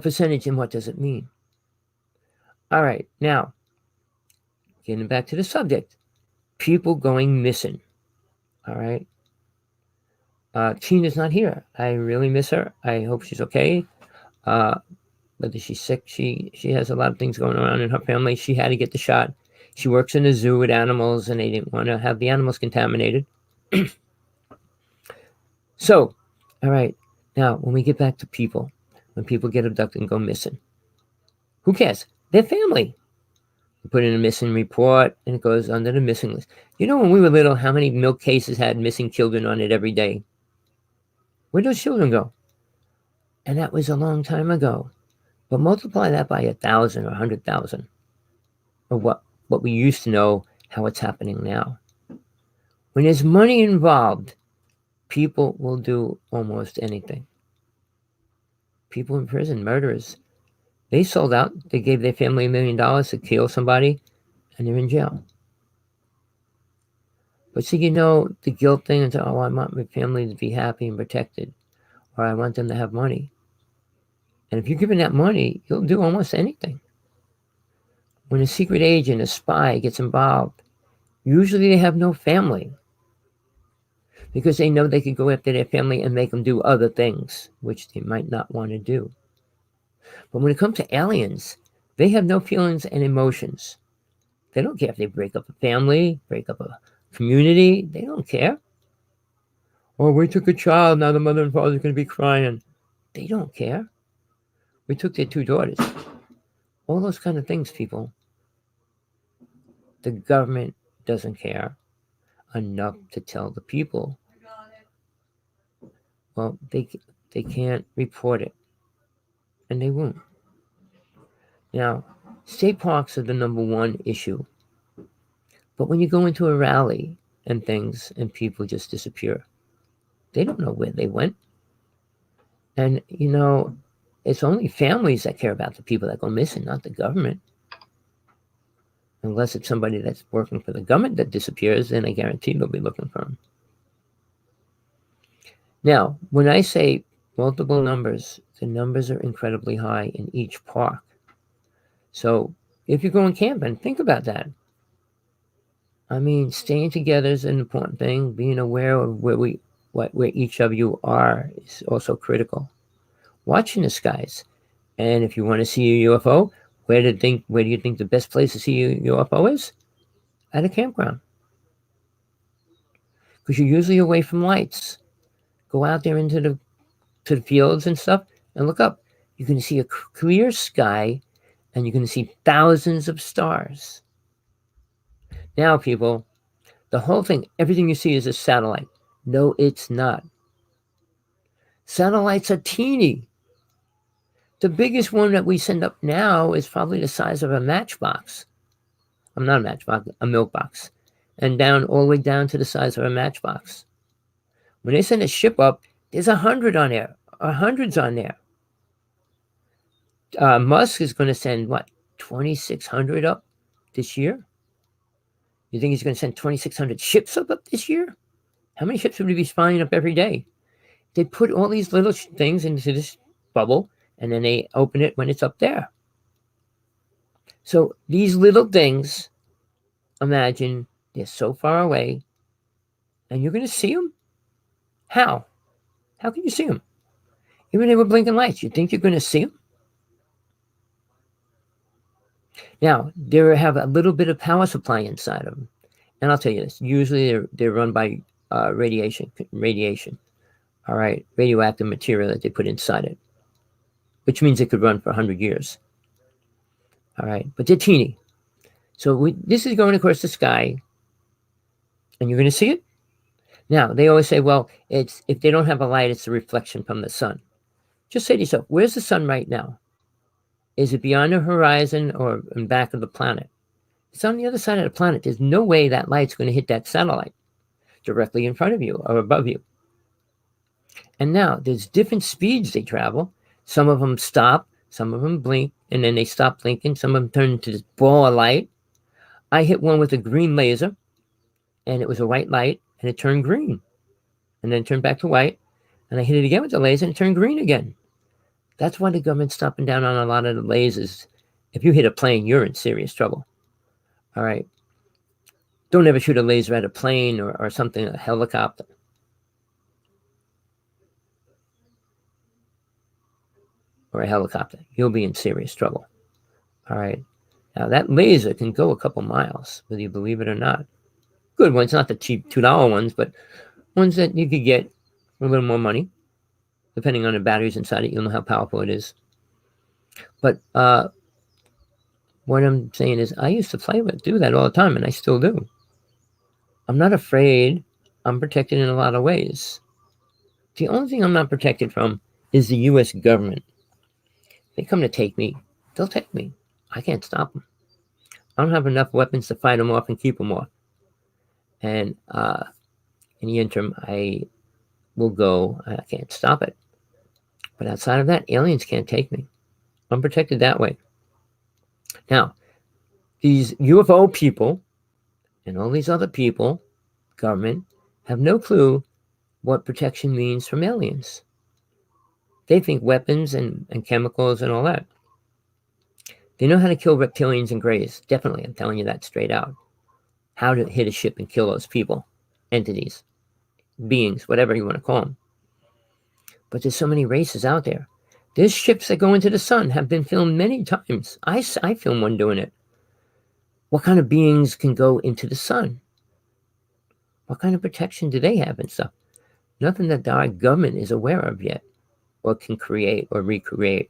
percentage, and what does it mean? All right, now, getting back to the subject, people going missing. All right, Tina's not here. I really miss her. I hope she's okay. Whether she's sick, she has a lot of things going on in her family. She had to get the shot. She works in a zoo with animals, and they didn't want to have the animals contaminated. So, all right, now when we get back to people, when people get abducted and go missing, who cares? Their family. You put in a missing report, and it goes under the missing list. You know, when we were little, how many milk cases had missing children on it every day? Where'd those children go? And that was a long time ago. But multiply that by 1,000 or 100,000 of what we used to know, how it's happening now. When there's money involved, people will do almost anything. People in prison, murderers, they sold out. They gave their family $1 million to kill somebody, and they're in jail. But see, you know, the guilt thing is, oh, I want my family to be happy and protected, or I want them to have money. And if you're given that money, you'll do almost anything. When a secret agent, a spy gets involved, usually they have no family because they know they could go after their family and make them do other things, which they might not want to do. But when it comes to aliens, they have no feelings and emotions. They don't care if they break up a family, break up a community. They don't care. Or we took a child, now the mother and father are going to be crying. They don't care. We took their 2 daughters. All those kind of things, people. The government doesn't care enough to tell the people. Well, they can't report it. And they won't. Now, state parks are the #1 issue. But when you go into a rally and things and people just disappear, they don't know where they went. And, it's only families that care about the people that go missing, not the government. Unless it's somebody that's working for the government that disappears, then I guarantee they'll be looking for them. Now, when I say multiple numbers, the numbers are incredibly high in each park. So if you're going camping, think about that. I mean, staying together is an important thing. Being aware of where each of you are is also critical. Watching the skies. And if you want to see a UFO, where do you think the best place to see a UFO is? At a campground. Because you're usually away from lights. Go out there into the fields and stuff and look up. You're going to see a clear sky and you're going to see thousands of stars. Now, people, the whole thing, everything you see is a satellite. No, it's not. Satellites are teeny. The biggest one that we send up now is probably the size of a matchbox. I'm not a matchbox, a milk box. And down all the way down to the size of a matchbox. When they send a ship up, there's 100 on there, or hundreds on there. Musk is going to send, 2,600 up this year? You think he's going to send 2,600 ships up this year? How many ships would he be flying up every day? They put all these little things into this bubble, and then they open it when it's up there. So these little things, imagine they're so far away, and you're going to see them? How? How can you see them? Even if they were blinking lights, you think you're going to see them? Now, they have a little bit of power supply inside of them. And I'll tell you this, usually they're run by radiation, all right, radioactive material that they put inside it, which means it could run for 100 years. All right, but they're teeny. So this is going across the sky, and you're going to see it? Now, they always say, well, if they don't have a light, it's a reflection from the sun. Just say to yourself, where's the sun right now? Is it beyond the horizon or in back of the planet? It's on the other side of the planet. There's no way that light's going to hit that satellite directly in front of you or above you. And now, there's different speeds they travel. Some of them stop, some of them blink, and then they stop blinking. Some of them turn into this ball of light. I hit one with a green laser, and it was a white light, and it turned green. And then it turned back to white, and I hit it again with the laser, and it turned green again. That's why the government's stopping down on a lot of the lasers. If you hit a plane, you're in serious trouble. All right. Don't ever shoot a laser at a plane or something, a helicopter. Or a helicopter. You'll be in serious trouble. All right. Now, that laser can go a couple miles, whether you believe it or not. Good ones, not the cheap $2 ones, but ones that you could get for a little more money. Depending on the batteries inside it, you'll know how powerful it is. But what I'm saying is I used to do that all the time, and I still do. I'm not afraid. I'm protected in a lot of ways. The only thing I'm not protected from is the U.S. government. If they come to take me, they'll take me. I can't stop them. I don't have enough weapons to fight them off and keep them off. And in the interim, I will go. I can't stop it. But outside of that, aliens can't take me. I'm protected that way. Now, these UFO people and all these other people, government, have no clue what protection means from aliens. They think weapons and chemicals and all that. They know how to kill reptilians and greys. Definitely, I'm telling you that straight out. How to hit a ship and kill those people, entities, beings, whatever you want to call them. But there's so many races out there. There's ships that go into the sun, have been filmed many times. I filmed one doing it. What kind of beings can go into the sun? What kind of protection do they have and stuff? Nothing that our government is aware of yet, or can create or recreate.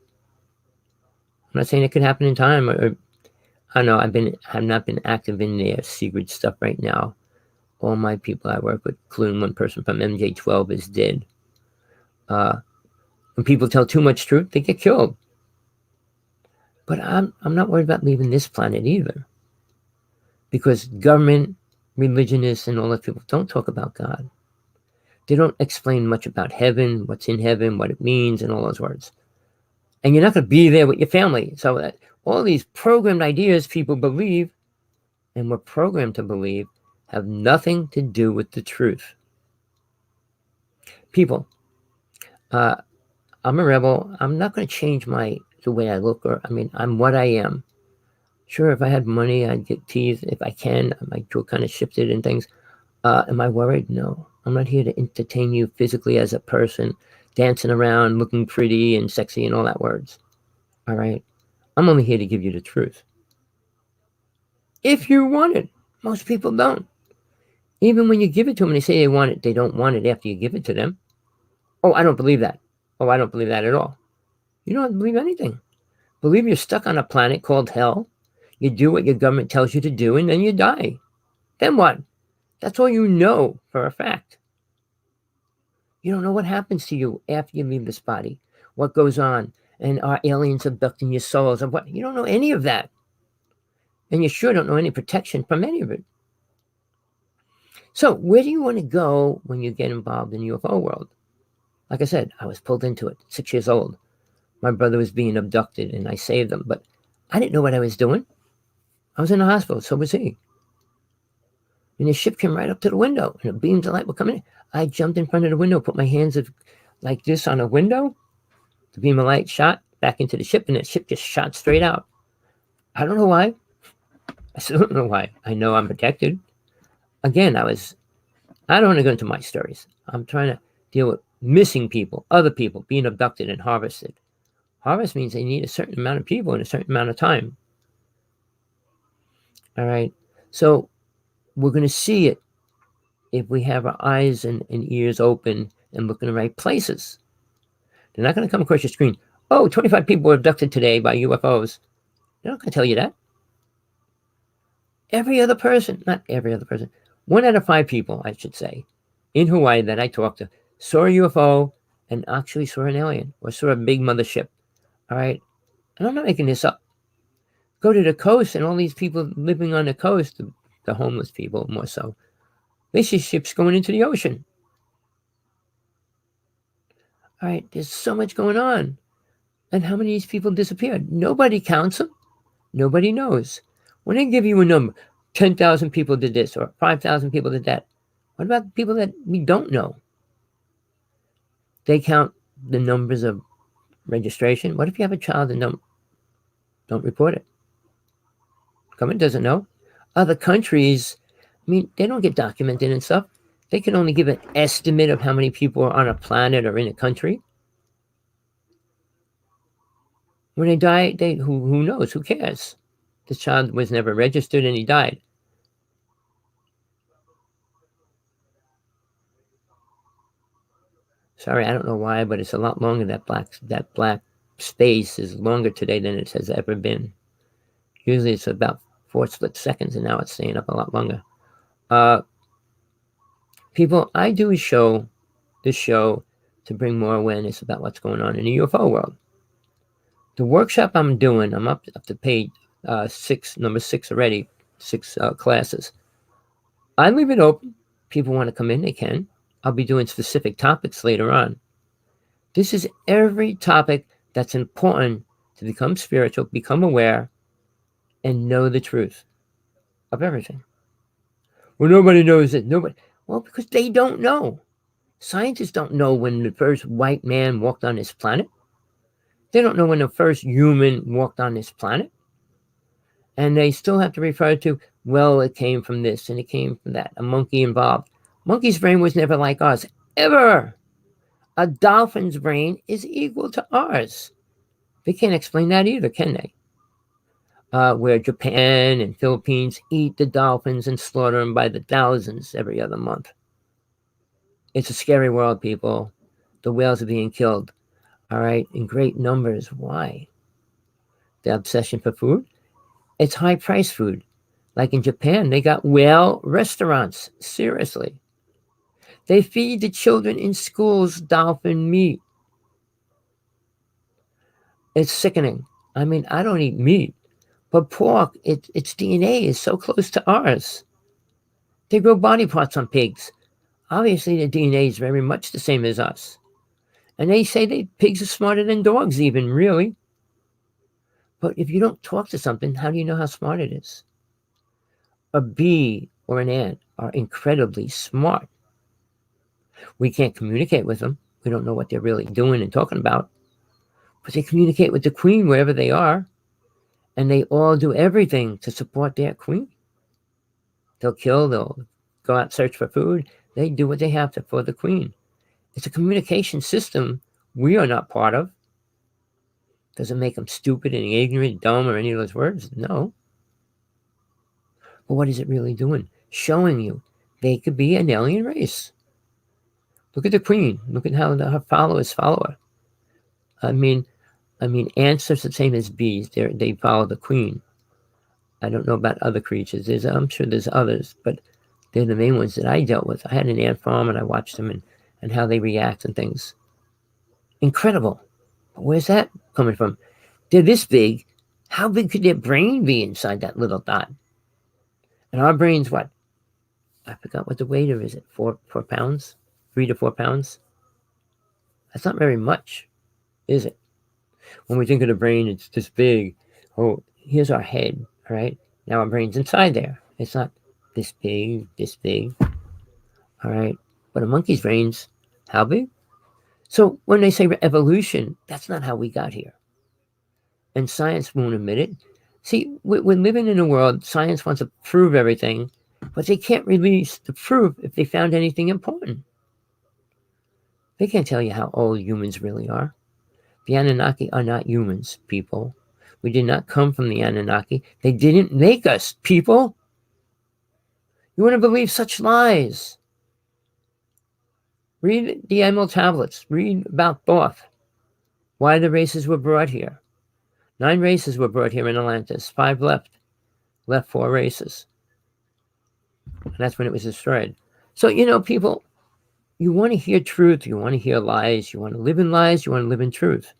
I'm not saying it could happen in time, or I don't know. I've not been active in their secret stuff right now. All my people I work with, including one person from MJ12, is dead. When people tell too much truth, they get killed. But I'm not worried about leaving this planet either, because government, religionists, and all those people don't talk about God. They don't explain much about heaven, what's in heaven, what it means, and all those words. And you're not going to be there with your family. So that all these programmed ideas people believe and were programmed to believe have nothing to do with the truth. People, I'm a rebel. I'm not going to change the way I look, I'm what I am. Sure, if I had money, I'd get teeth. If I can, I might go kind of shifted and things. Am I worried? No. I'm not here to entertain you physically as a person, dancing around, looking pretty and sexy and all that words. All right? I'm only here to give you the truth. If you want it. Most people don't. Even when you give it to them, they say they want it. They don't want it after you give it to them. Oh, I don't believe that. Oh, I don't believe that at all. You don't believe anything. Believe you're stuck on a planet called hell. You do what your government tells you to do, and then you die. Then what? That's all you know for a fact. You don't know what happens to you after you leave this body, what goes on, and are aliens abducting your souls, and what? You don't know any of that. And you sure don't know any protection from any of it. So where do you want to go when you get involved in the UFO world? Like I said, I was pulled into it, 6 years old. My brother was being abducted, and I saved him. But I didn't know what I was doing. I was in the hospital, so was he. And the ship came right up to the window, and the beams of light were coming in. I jumped in front of the window, put my hands like this on a window. The beam of light shot back into the ship, and the ship just shot straight out. I don't know why. I still don't know why. I know I'm protected. Again, I don't want to go into my stories. I'm trying to deal with missing people, other people being abducted and harvested. Harvest means they need a certain amount of people in a certain amount of time. All right. So we're going to see it if we have our eyes and ears open and look in the right places. They're not going to come across your screen. Oh, 25 people were abducted today by UFOs. They're not going to tell you that. Not every other person, 1 out of 5 people, I should say, in Hawaii that I talked to saw a UFO and actually saw an alien or saw a big mothership. All right. And I'm not making this up. Go to the coast, and all these people living on the coast, the homeless people more so, they see ships going into the ocean. All right, there's so much going on. And how many of these people disappeared? Nobody counts them. Nobody knows. When they give you a number, 10,000 people did this or 5,000 people did that, what about the people that we don't know? They count the numbers of registration. What if you have a child and don't report it? Government doesn't know. Other countries, they don't get documented and stuff. They can only give an estimate of how many people are on a planet or in a country. When they die, who knows? Who cares? This child was never registered and he died. Sorry, I don't know why, but it's a lot longer. That black space is longer today than it has ever been. Usually it's about 4 split seconds, and now it's staying up a lot longer. People, I do this show to bring more awareness about what's going on in the UFO world. The workshop I'm doing, I'm up to page number 6 already, 6 classes. I leave it open. People want to come in, they can. I'll be doing specific topics later on. This is every topic that's important to become spiritual, become aware, and know the truth of everything. Well, nobody knows it. Well, because they don't know. Scientists don't know when the first white man walked on this planet. They don't know when the first human walked on this planet. And they still have to refer to, well, it came from this and it came from that. A monkey involved. Monkey's brain was never like ours, ever. A dolphin's brain is equal to ours. They can't explain that either, can they? Where Japan and Philippines eat the dolphins and slaughter them by the thousands every other month. It's a scary world, people. The whales are being killed, all right, in great numbers. Why? The obsession for food? It's high-priced food. Like in Japan, they got whale restaurants. Seriously. They feed the children in schools dolphin meat. It's sickening. I mean, I don't eat meat, but pork, its DNA is so close to ours. They grow body parts on pigs. Obviously, the DNA is very much the same as us. And they say that pigs are smarter than dogs even, really. But if you don't talk to something, how do you know how smart it is? A bee or an ant are incredibly smart. We can't communicate with them. We don't know what they're really doing and talking about. But they communicate with the queen wherever they are. And they all do everything to support their queen. They'll kill, they'll go out and search for food. They do what they have to for the queen. It's a communication system we are not part of. Does it make them stupid and ignorant, dumb, or any of those words? No. But what is it really doing? Showing you they could be an alien race. Look at the queen. Look at how her followers follow her. I mean, ants are the same as bees. They follow the queen. I don't know about other creatures. I'm sure there's others, but they're the main ones that I dealt with. I had an ant farm, and I watched them and how they react and things. Incredible. But where's that coming from? They're this big. How big could their brain be inside that little dot? And our brain's what? I forgot what the weight of is. It 4 pounds? 3 to 4 pounds? That's not very much, is it? When we think of the brain, it's this big. Oh, here's our head, all right? Now our brain's inside there. It's not this big, all right? But a monkey's brain's how big? So when they say evolution, that's not how we got here. And science won't admit it. See, we're living in a world, science wants to prove everything, but they can't release the proof if they found anything important. They can't tell you how old humans really are. The Anunnaki are not humans, people. We did not come from the Anunnaki. They didn't make us, people. You want to believe such lies? Read the Emerald Tablets. Read about Thoth. Why the races were brought here. 9 races were brought here in Atlantis. 5 left. Left 4 races. And that's when it was destroyed. So, people, you want to hear truth. You want to hear lies. You want to live in lies. You want to live in truth.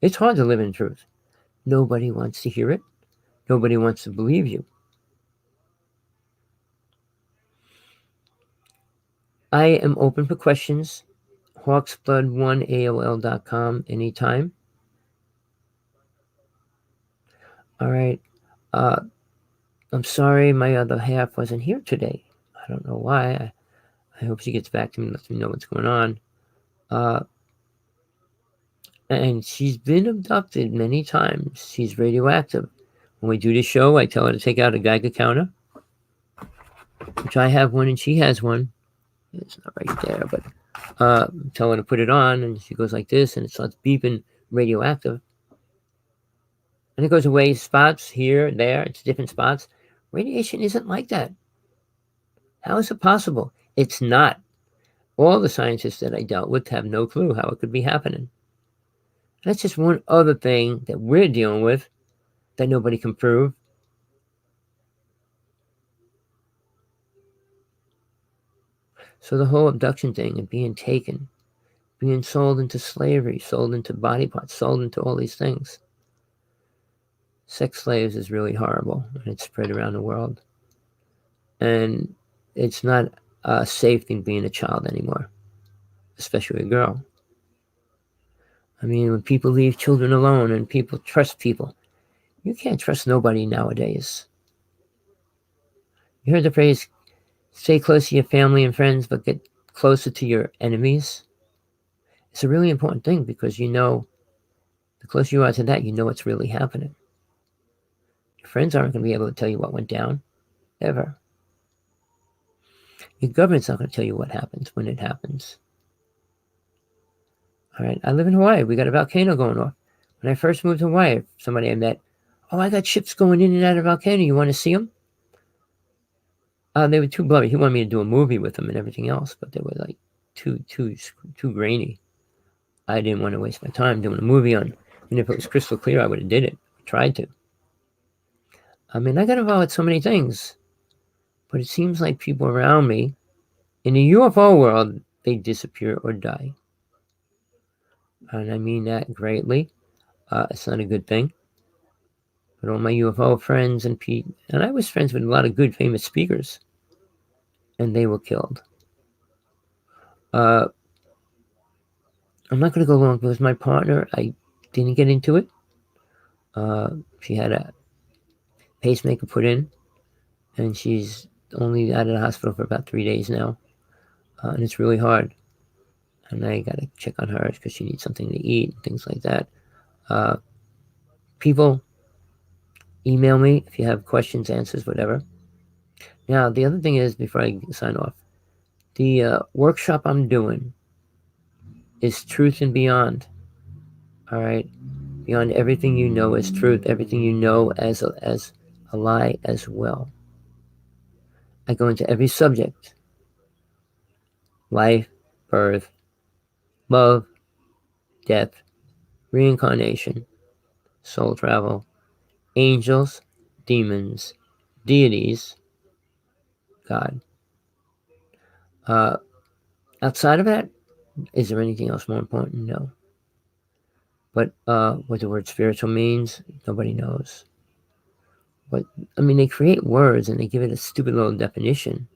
It's hard to live in truth. Nobody wants to hear it. Nobody wants to believe you. I am open for questions. Hawksblood1AOL.com anytime. All right. I'm sorry my other half wasn't here today. I don't know why. I hope she gets back to me and lets me know what's going on. And she's been abducted many times. She's radioactive. When we do the show, I tell her to take out a Geiger counter, which I have one and she has one. It's not right there, but tell her to put it on, and she goes like this, and it starts beeping radioactive. And it goes away spots here, there, it's different spots. Radiation isn't like that. How is it possible? It's not. All the scientists that I dealt with have no clue how it could be happening. That's just one other thing that we're dealing with that nobody can prove. So the whole abduction thing and being taken, being sold into slavery, sold into body parts, sold into all these things. Sex slaves is really horrible, and it's spread around the world. And it's not a safe thing being a child anymore, especially a girl. I mean, when people leave children alone and people trust people, you can't trust nobody nowadays. You heard the phrase, stay close to your family and friends, but get closer to your enemies. It's a really important thing because the closer you are to that, you know what's really happening. Your friends aren't going to be able to tell you what went down, ever. Your government's not going to tell you what happens when it happens. All right, I live in Hawaii. We got a volcano going off. When I first moved to Hawaii, somebody I met, oh, I got ships going in and out of the volcano. You want to see them? They were too blurry. He wanted me to do a movie with them and everything else, but they were like too grainy. I didn't want to waste my time doing a movie on. And if it was crystal clear, I would have did it. Tried to. I mean, I got involved with so many things, but it seems like people around me in the UFO world, they disappear or die. And I mean that greatly. It's not a good thing. But all my UFO friends and I was friends with a lot of good famous speakers, and they were killed. I'm not going to go long because my partner, I didn't get into it. She had a pacemaker put in, and she's only out of the hospital for about 3 days now, and it's really hard. And I got to check on her because she needs something to eat and things like that. People, email me if you have questions, answers, whatever. Now, the other thing is, before I sign off, the workshop I'm doing is Truth and Beyond. All right? Beyond everything you know is truth, everything you know as a lie as well. I go into every subject: life, birth, love, death, reincarnation, soul travel, angels, demons, deities, God. Outside of that, is there anything else more important? No. But what the word spiritual means, nobody knows. But I mean, they create words and they give it a stupid little definition,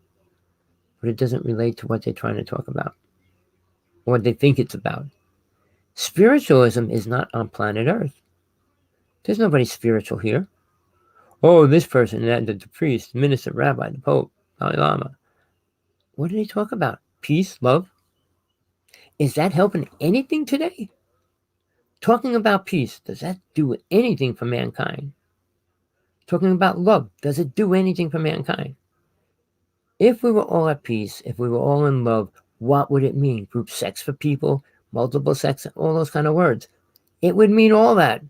but it doesn't relate to what they're trying to talk about or what they think it's about. Spiritualism is not on planet Earth. There's nobody spiritual here. Oh, this person, that, the priest, the minister, rabbi, the pope, Dalai Lama. What do they talk about? Peace, love? Is that helping anything today? Talking about peace, does that do anything for mankind? Talking about love, does it do anything for mankind? If we were all at peace, if we were all in love, what would it mean? Group sex for people, multiple sex, all those kind of words. It would mean all that.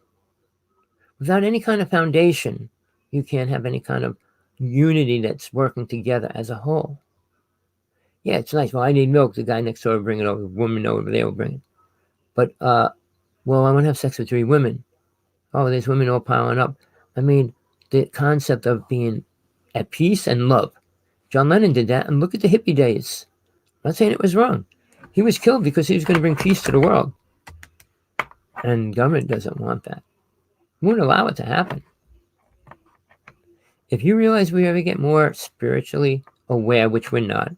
Without any kind of foundation, you can't have any kind of unity that's working together as a whole. Yeah, it's nice. Well, I need milk. The guy next door will bring it over. The woman over there will bring it. But, well, I want to have sex with 3 women. Oh, there's women all piling up. I mean, the concept of being at peace and love. John Lennon did that, and look at the hippie days. I'm not saying it was wrong. He was killed because he was going to bring peace to the world. And government doesn't want that. We won't allow it to happen. If you realize we ever get more spiritually aware, which we're not,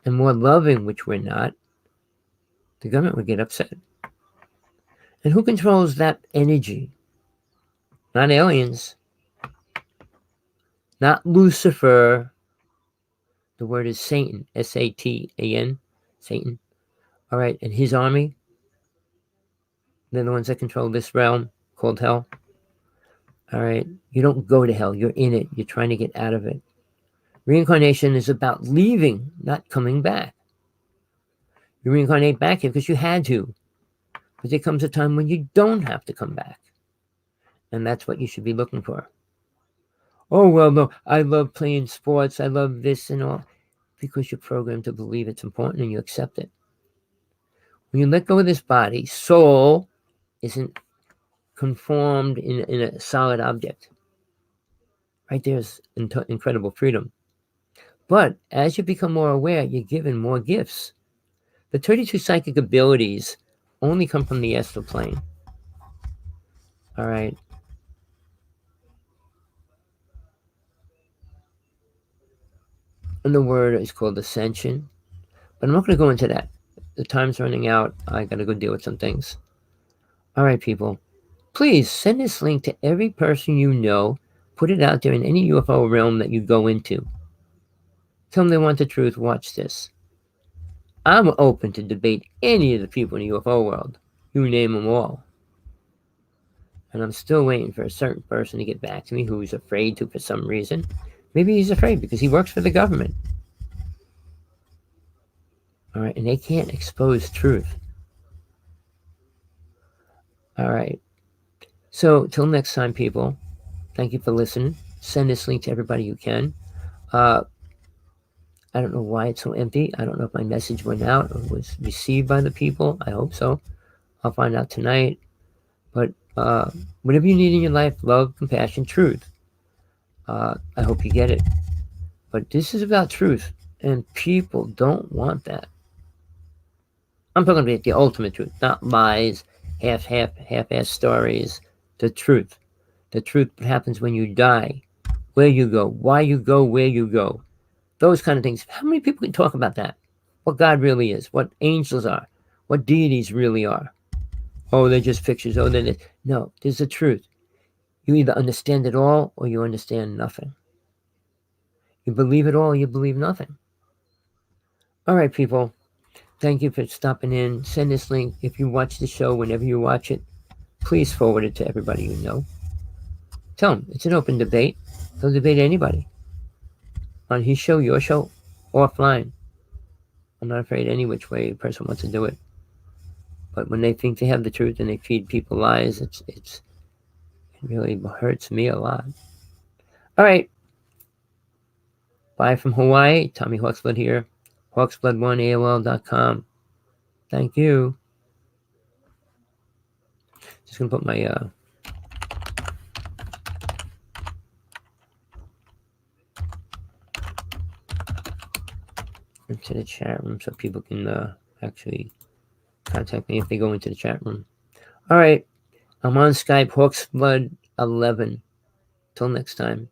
and more loving, which we're not, the government would get upset. And who controls that energy? Not aliens. Not Lucifer. The word is Satan. Satan. Satan. All right. And his army. They're the ones that control this realm called hell. All right. You don't go to hell. You're in it. You're trying to get out of it. Reincarnation is about leaving, not coming back. You reincarnate back here because you had to. But there comes a time when you don't have to come back. And that's what you should be looking for. Oh, well, no, I love playing sports. I love this and all. Because you're programmed to believe it's important and you accept it. When you let go of this body, soul isn't conformed in a solid object. Right there's incredible freedom. But as you become more aware, you're given more gifts. The 32 psychic abilities only come from the astral plane. All right. And the word is called ascension. But I'm not going to go into that. The time's running out. I got to go deal with some things. All right, people. Please send this link to every person you know. Put it out there in any UFO realm that you go into. Tell them they want the truth. Watch this. I'm open to debate any of the people in the UFO world. You name them all. And I'm still waiting for a certain person to get back to me who's afraid to for some reason. Maybe he's afraid because he works for the government. All right, and they can't expose truth. All right. So, till next time, people, thank you for listening. Send this link to everybody you can. I don't know why it's so empty. I don't know if my message went out or was received by the people. I hope so. I'll find out tonight. But whatever you need in your life, love, compassion, truth, I hope you get it. But this is about truth, and people don't want that. I'm talking about the ultimate truth, not lies, half-ass stories. The truth. The truth happens when you die. Where you go, why you go, where you go. Those kind of things. How many people can talk about that? What God really is, what angels are, what deities really are. Oh, they're just pictures. Oh, they're... No, there's the truth. You either understand it all or you understand nothing. You believe it all or you believe nothing. All right, people. Thank you for stopping in. Send this link. If you watch the show, whenever you watch it, please forward it to everybody you know. Tell them it's an open debate. They'll debate anybody. On his show, your show, offline. I'm not afraid any which way a person wants to do it. But when they think they have the truth and they feed people lies, it really hurts me a lot. All right. Bye from Hawaii. Tommy Hawksblood here. Hawksblood1AOL.com. Thank you. Just going to put my into the chat room so people can actually contact me if they go into the chat room. All right. I'm on Skype, Hawksblood11. Till next time.